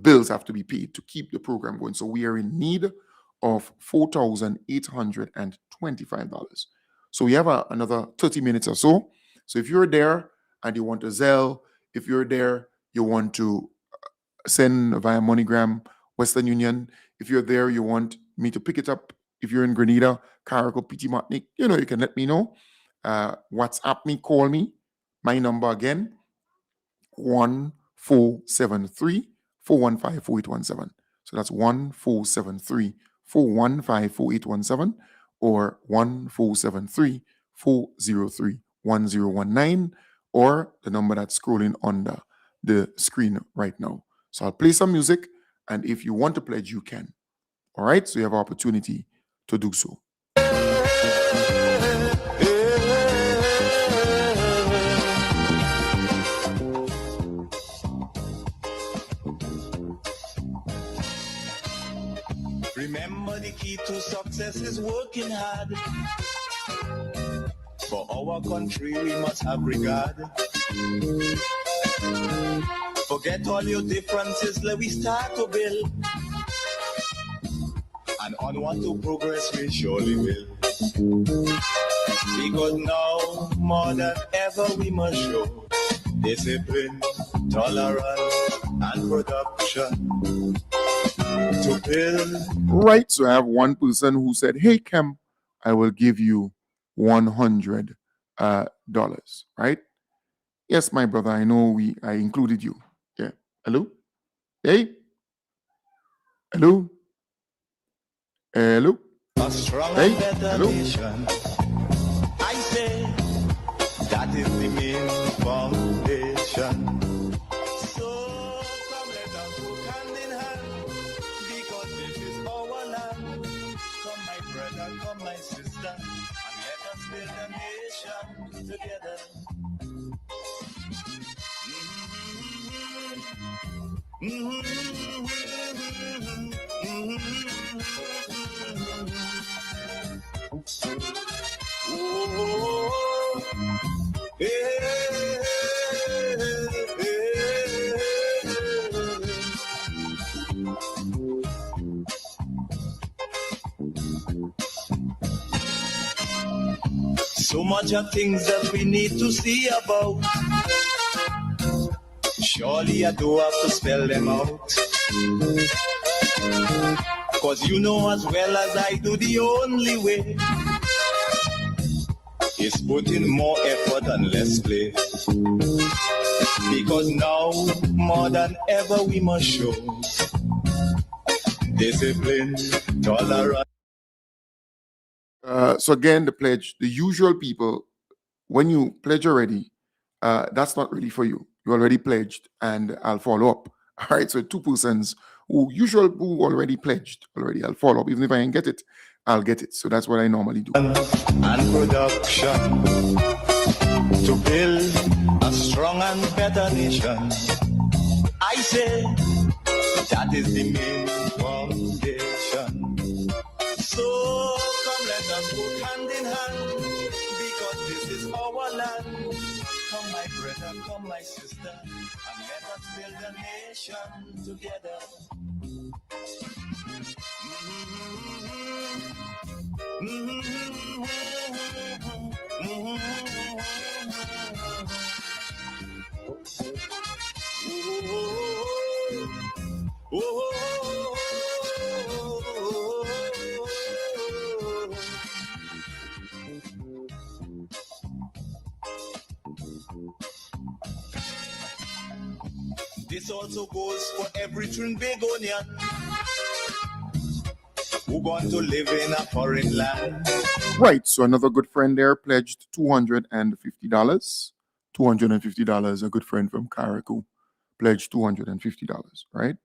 bills have to be paid to keep the program going. So we are in need of $4,825. So we have another 30 minutes or so. So if you're there and you want to Zelle, if you're there, you want to send via MoneyGram, Western Union. If you're there, you want me to pick it up. If you're in Grenada, Carriacou, PT Martinique, you can let me know. WhatsApp me, call me. My number again, 1473-415-4817. So that's 1473-415-4817 or 1473-403-1019 or the number that's scrolling under the screen right now. So I'll play some music, and if you want to pledge, you can. All right? So you have an opportunity to do so. Remember, the key to success is working hard. For our country, we must have regard. Forget all your differences, let we start to build. And onward to progress we surely will. Because now, more than ever, we must show discipline, tolerance, and production to build. Right, so I have one person who said, hey, Kem, I will give you $100, right? Yes, my brother, I know I included you. Yeah. Hello? Hey? Hello? Hello? A strong hey? and better Hello? nation. I say that is the main foundation. So come let us work hand in hand, because this is our land. Come my brother, come my sister, and let us build a nation together. So much of things that we need to see about. Surely I do have to spell them out. Cause you know as well as I do the only way is putting more effort and less play. Because now, more than ever, we must show discipline, tolerance. So again, the pledge, the usual people, when you pledge already, that's not really for you. You already pledged, and I'll follow up. All right, so 2 persons who already pledged already, I'll follow up. Even if I ain't get it, I'll get it. So that's what I normally do. And production to build a strong and better nation. I say that is the main foundation. So come, let us go hand in hand, because this is our land. Come, my brother, come, my sister, and let us build a nation together. This also goes for every Trinbagonian who want to live in a foreign land. Right, so another good friend there pledged $250. $250, a good friend from Carriacou pledged $250, right?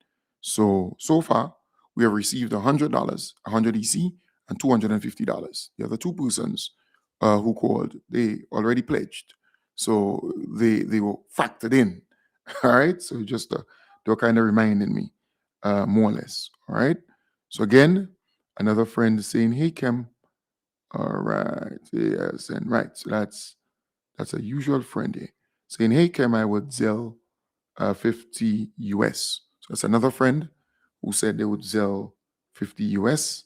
So far, we have received $100, 100 EC, and $250. The other 2 persons who called, they already pledged. So they were factored in, all right? So just they were kind of reminding me, more or less, all right? So again, another friend saying, hey, Kem. All right, yes, and right. So that's a usual friend here. Saying, hey, Kem, I would Zelle 50 US. So that's another friend who said they would Zelle 50 US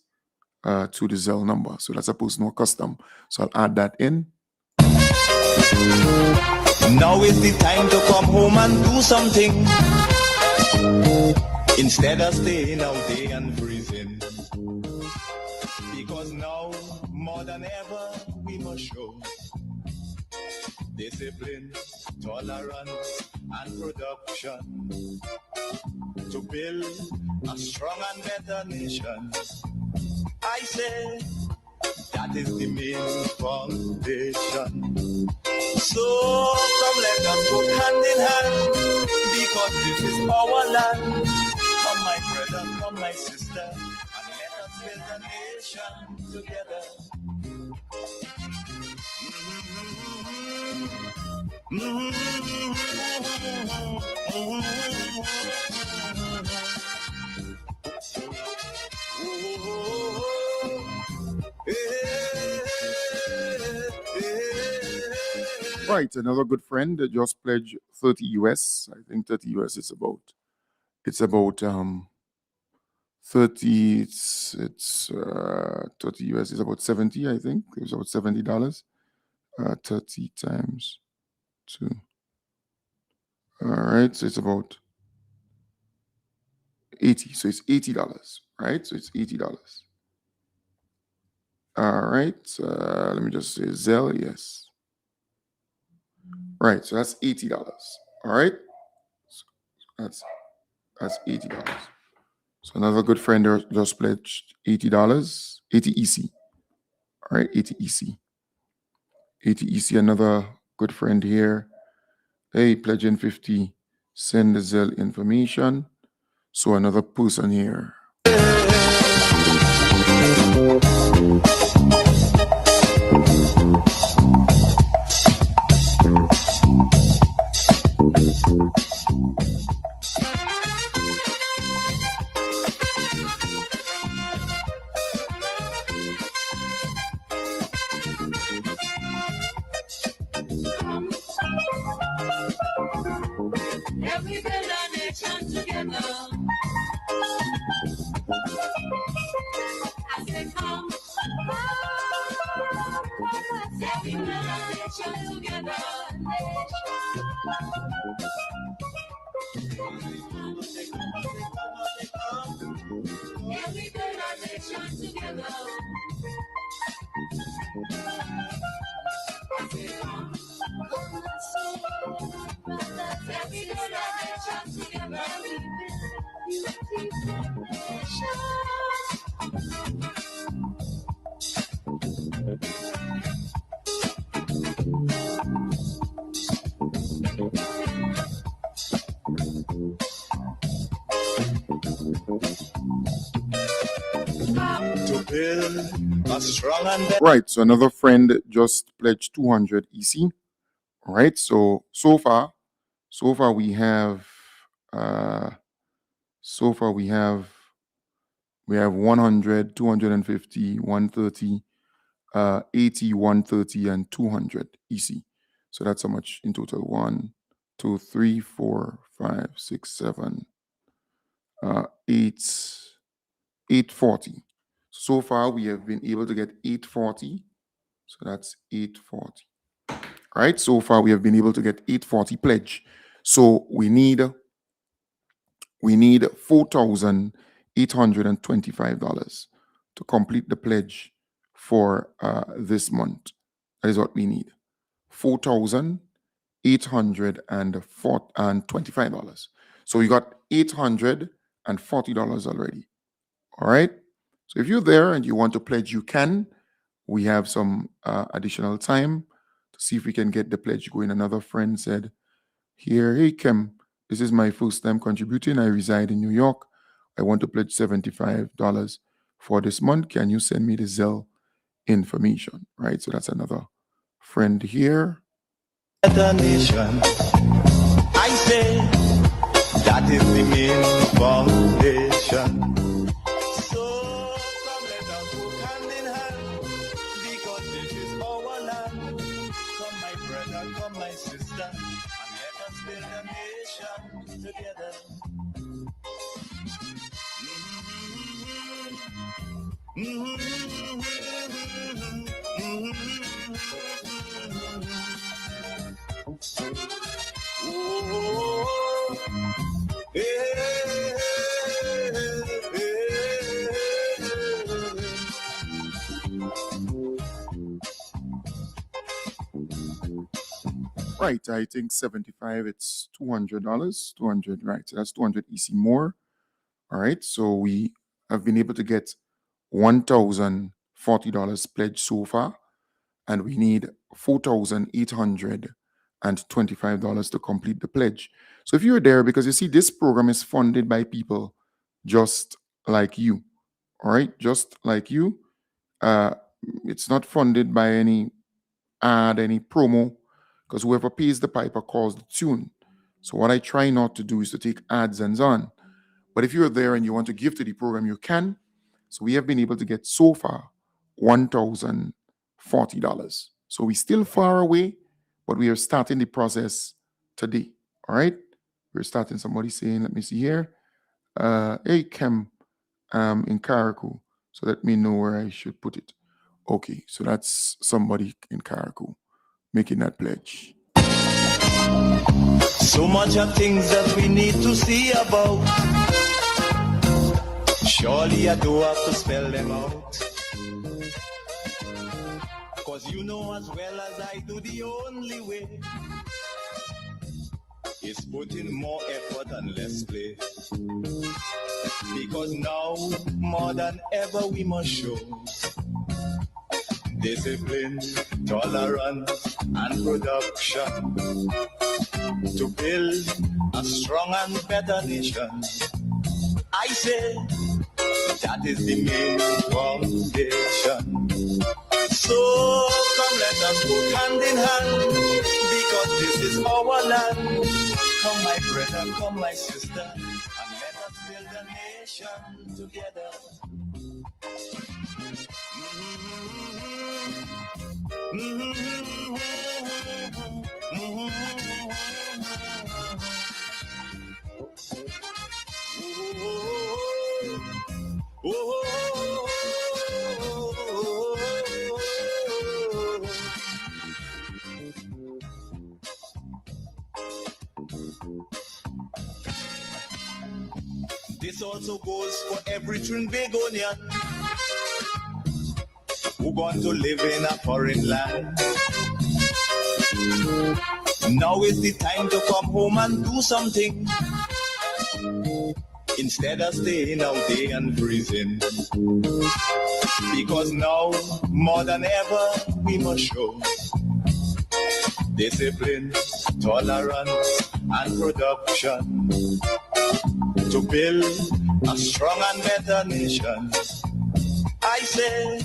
to the Zelle number. So that's a personal custom. So I'll add that in. Now is the time to come home and do something, instead of staying out day and freezing. Because now, more than ever, we must show discipline, tolerance, and production to build a strong and better nation. I say that is the main foundation. So come, let us go hand in hand, because this is our land. Come, my brother, come, my sister, and let us build a nation together. Right, another good friend that just pledged 30 US. I think 30 US is about 30, it's 30 US is about 70, I think. It was about $70. 30 times 2. All right, so it's about 80. So it's $80, right? So it's $80. All right, let me just say Zelle, yes. Right, so that's $80. All right, so that's $80. So another good friend there just pledged $80, 80 EC. All right, 80 EC. 80 EC, another good friend here. Hey, pledging 50, send the Zelle information. So another person here. Every better nation together. I said, come. Every better nation together. Every better nation together. To build a strong and Right, so another friend just pledged 200 EC. All right, so far we have we have 100, 250, 130, 80, 130, and 200 EC. So that's how much in total. 1, 2, 3, 4, 5, 6, 7, 840. So far, we have been able to get 840. So that's 840. All right. So far, we have been able to get 840 pledge. So we need $4,825 to complete the pledge for this month. That is what we need. $4,825. So we got $840 already. All right. So if you're there and you want to pledge, you can. We have some additional time to see if we can get the pledge going. Another friend said, hey, Kim, this is my first time contributing. I reside in New York. I want to pledge $75 for this month. Can you send me the Zelle information? Right. So that's another friend here. the nation. I say that is the main foundation. So come let us work hand in hand, because this is our land. Come my brother, come my sister, and let us build a nation together. Right, I think 75, it's $200, 200, right? So that's 200 EC more. All right, so we have been able to get $1,040 pledged so far, and we need $4,825 to complete the pledge. So if you're there, because you see, this program is funded by people just like you, all right? Just like you. It's not funded by any ad, any promo, because whoever pays the piper calls the tune. So what I try not to do is to take ads and so on. But if you're there and you want to give to the program, you can. So we have been able to get so far $1,040. So we're still far away, but we are starting the process today. All right. We're starting. Somebody saying, let me see here. Hey, Kem, in Carriacou. So let me know where I should put it. Okay. So that's somebody in Carriacou making that pledge. So much of things that we need to see about. Surely I do have to spell them out. Cause you know as well as I do, the only way is putting more effort and less play. Because now, more than ever, we must show discipline, tolerance, and production to build a strong and better nation. I say that is the main foundation. So come let us work hand in hand, because this is our land. Come my brother, come my sister, and let us build a nation together. This also goes for every Trinbagonian who going to live in a foreign land. Now is the time to come home and do something. instead of staying out there and freezing. Because now, more than ever, we must show discipline, tolerance, and production to build a strong and better nation. I say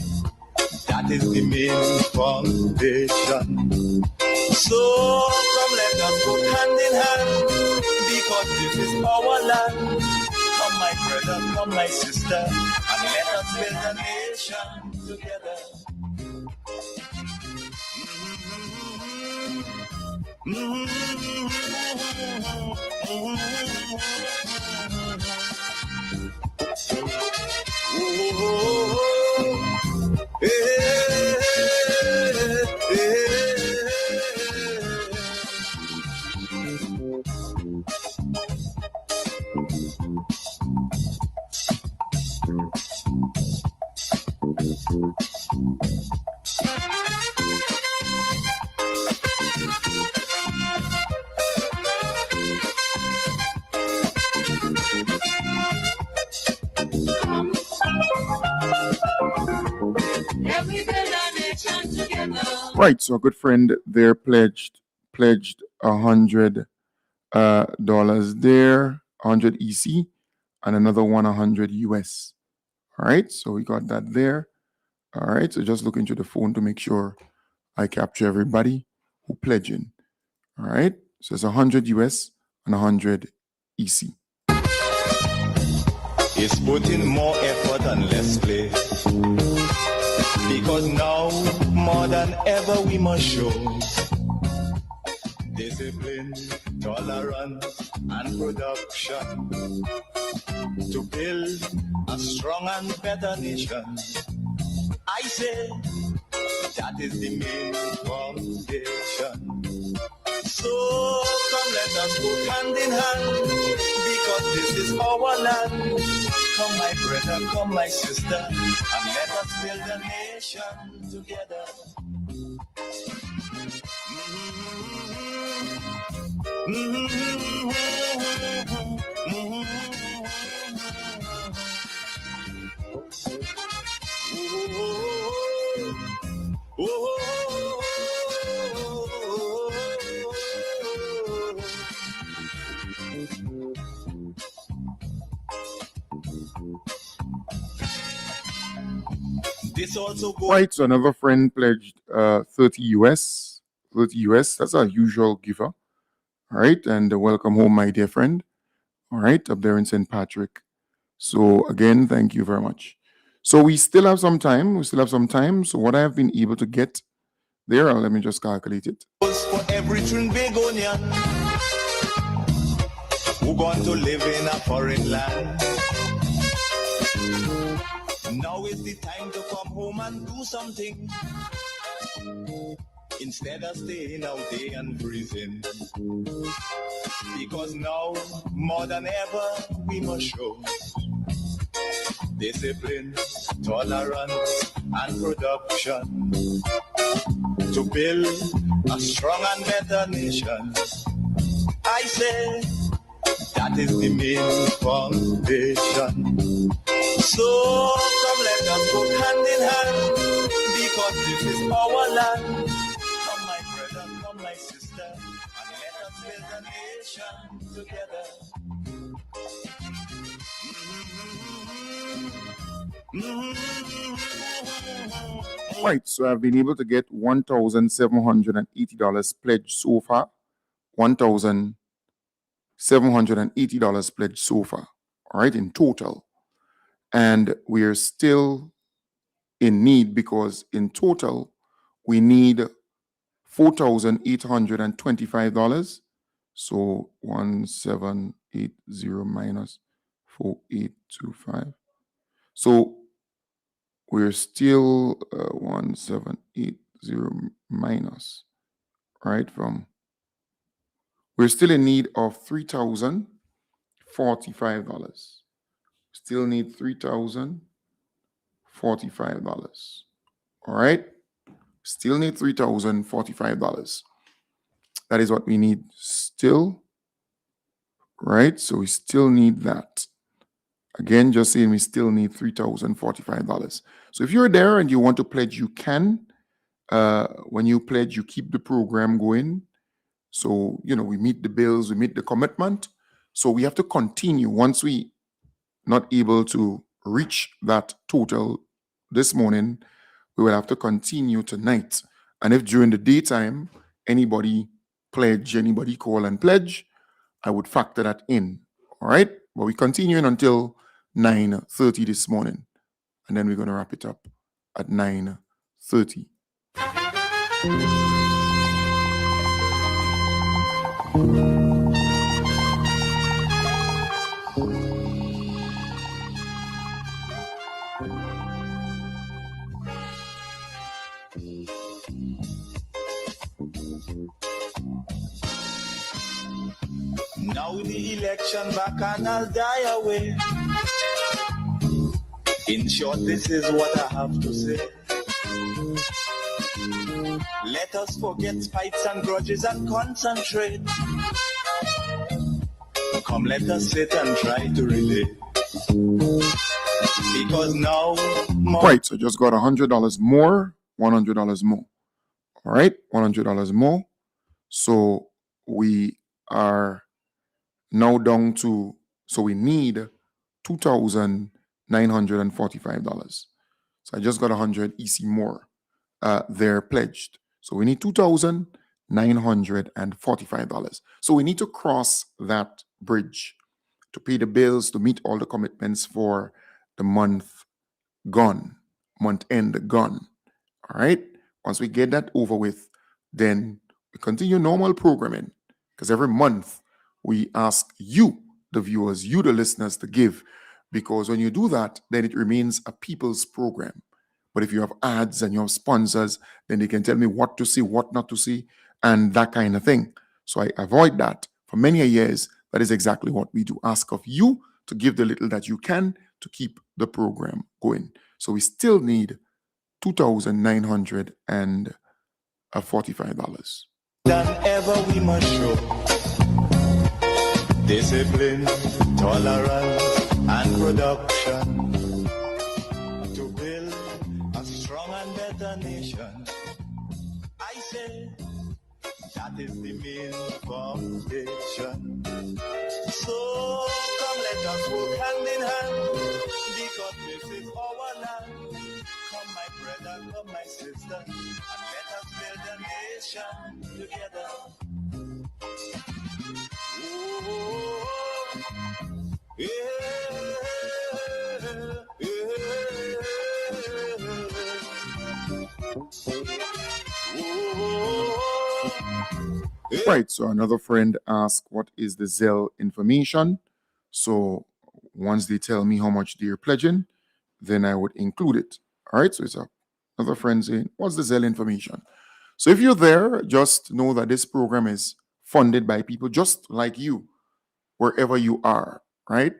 that is the main foundation. So come let us go hand in hand, because this is our land. Come my brother, come my sister, and let us build a nation together. Right, so a good friend there pledged $100 there, 100 EC, and another one 100 US. All right, so we got that there. All right, so just look into the phone to make sure I capture everybody who pledging. All right, so it's 100 US and 100 EC. It's putting more effort and less play. Because now, more than ever, we must show discipline, tolerance, and production to build a strong and better nation. I say that is the main foundation. So come let us go hand in hand, because this is our land. Come my brother, come my sister, and let us build a nation together. This also goes. Right, so another friend pledged 30 US. 30 US, that's our usual giver. All right, and welcome home, my dear friend. All right, up there in St. Patrick. So again, thank you very much. So we still have some time. So what I have been able to get there, let me just calculate it. For every Trinbagonian who going to live in a foreign land. Now is the time to come home and do something, instead of staying out there and freezing. Because now, more than ever, we must show discipline, tolerance, and production to build a strong and better nation. I say that is the main foundation. So come let us go hand in hand, because this is our land. Come my brother, come my sister, and let us build a nation together. Right, so I've been able to get $1,780 pledged so far. $1,780 pledged so far. All right, in total. And we are still in need, because in total we need $4,825. So 1780 minus 4825. So we're still 1780 minus, right, from, we're still in need of $3,045. Still need $3,045. All right, still need $3,045. That is what we need still, right? So we still need that. Again, just saying we still need $3,045. So if you're there and you want to pledge, you can. When you pledge, you keep the program going. So, we meet the bills, we meet the commitment. So we have to continue. Once we not able to reach that total this morning, we will have to continue tonight. And if during the daytime, anybody call and pledge, I would factor that in. All right? But we're continuing until 9:30 this morning. And then we're going to wrap it up at 9:30. Now the election back and I'll die away. In short, this is what I have to say. Let us forget fights and grudges and concentrate. Come, let us sit and try to relate. Because now... Right, so just got $100 more, $100 more. All right, $100 more. So we are now down to, so we need $2,945. So I just got 100 EC more there pledged. So we need $2,945. So we need to cross that bridge to pay the bills, to meet all the commitments for the month end gone. All right. Once we get that over with, then we continue normal programming, because every month we ask you, the viewers, you, the listeners, to give, because when you do that, then it remains a people's program. But if you have ads and you have sponsors, then they can tell me what to see, what not to see, and that kind of thing. So I avoid that. For many years, that is exactly what we do. Ask of you to give the little that you can to keep the program going. So we still need $2,945. Than ever we must show discipline, tolerance, and production to build a strong and better nation. I say that is the main foundation. So come, let us work hand in hand, because this is our land. Come, my brother, come, my sister, and let us build a nation together. Oh, Right, so another friend asked, what is the Zelle information? So once they tell me how much they're pledging, then I would include it. All right, so it's another friend saying, what's the Zelle information? So if you're there, just know that this program is funded by people just like you, wherever you are, right?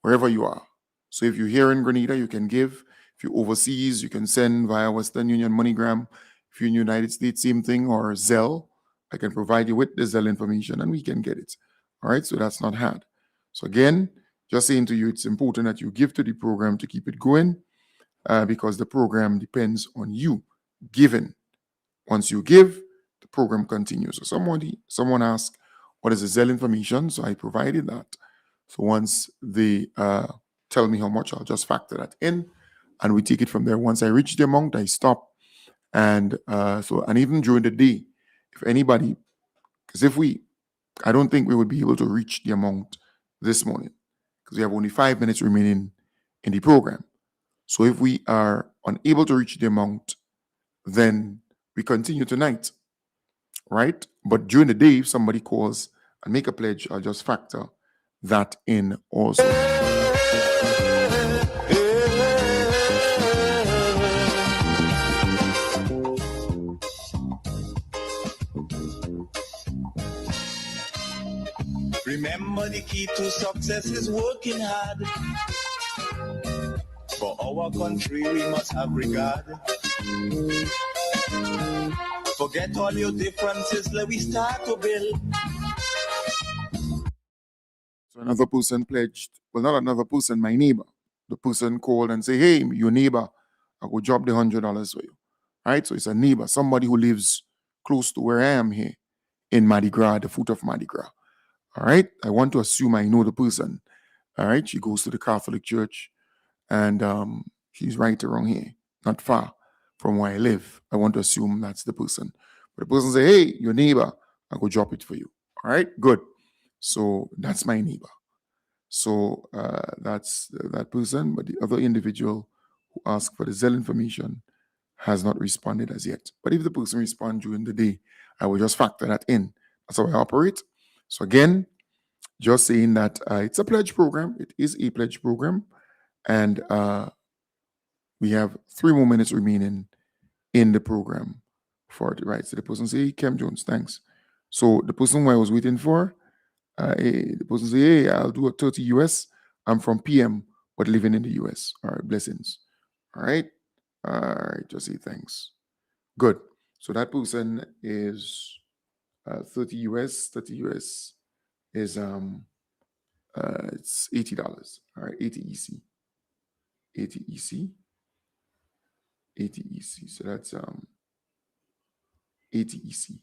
Wherever you are. So if you're here in Grenada, you can give. If you're overseas, you can send via Western Union, MoneyGram. If you're in the United States, same thing, or Zelle. I can provide you with the Zelle information and we can get it. All right, so that's not hard. So again, just saying to you, it's important that you give to the program to keep it going, because the program depends on you giving. Once you give, the program continues. So someone asked, what is the Zelle information? So I provided that. So once they tell me how much, I'll just factor that in and we take it from there. Once I reach the amount, I stop. And and even during the day, if anybody, because I don't think we would be able to reach the amount this morning, because we have only 5 minutes remaining in the program. So if we are unable to reach the amount, then we continue tonight, right? But during the day, if somebody calls and make a pledge, I'll just factor that in also. Remember, the key to success is working hard. For our country, we must have regard. Forget all your differences, let we start to build. So another person pledged, well, not another person, my neighbor. The person called and say, hey, your neighbor, I will drop the $100 for you. Right? So it's a neighbor, somebody who lives close to where I am here in Mardi Gras, at the foot of Mardi Gras. All right? I want to assume I know the person. All right? She goes to the Catholic Church, and she's right around here, not far from where I live. I want to assume that's the person. But the person say, hey, your neighbor, I go drop it for you. All right? Good. So that's my neighbor. So that's that person. But the other individual who asked for the Zelle information has not responded as yet. But if the person responds during the day, I will just factor that in. That's how I operate. So again, just saying that it's a pledge program. It is a pledge program. And we have 3 more minutes remaining in the program for it, right? So the person say, hey, Kem Jones, thanks. So the person who I was waiting for, the person say, hey, I'll do a 30 US. I'm from PM, but living in the US. All right, blessings. All right. All right, just say thanks. Good. So that person is 30 US. 30 US is it's $80. All right, 80 EC. 80 EC. 80 EC. So that's 80 EC.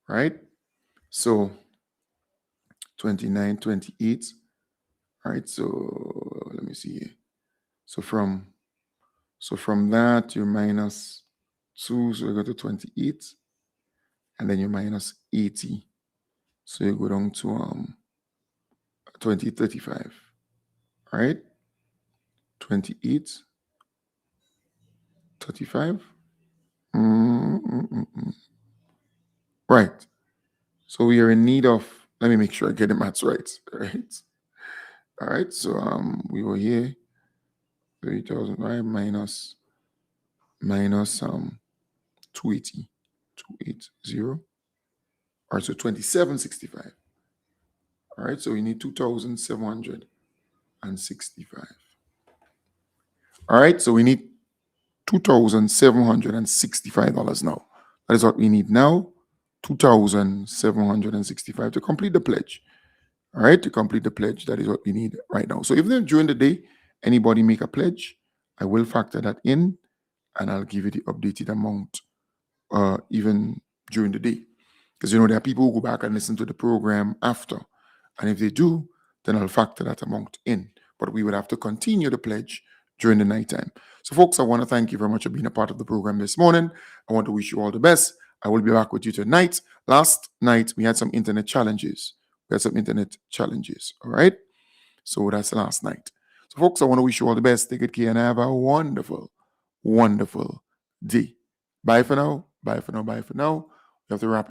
Right? So 29, 28. All right, so let me see here. So from that, you minus 2, so you go to 28, and then you minus 80. So you go down to 20, 35. All right? 28, 35. Right. So we are in need of, let me make sure I get the maths right. All right. All right. So we were here 30,000, right? Minus 280. 280. All right. So 2765. All right. So we need 2,765. All right. So we need $2,765 now. That is what we need now. $2,765 to complete the pledge. All right, to complete the pledge, that is what we need right now. So if then during the day anybody make a pledge, I will factor that in, and I'll give you the updated amount even during the day, because there are people who go back and listen to the program after, and if they do, then I'll factor that amount in. But we would have to continue the pledge during the nighttime. So folks, I want to thank you very much for being a part of the program this morning. I want to wish you all the best. I will be back with you tonight. Last night, we had some internet challenges. All right? So that's last night. So folks, I want to wish you all the best. Take good care and have a wonderful, wonderful day. Bye for now. Bye for now. Bye for now. We have to wrap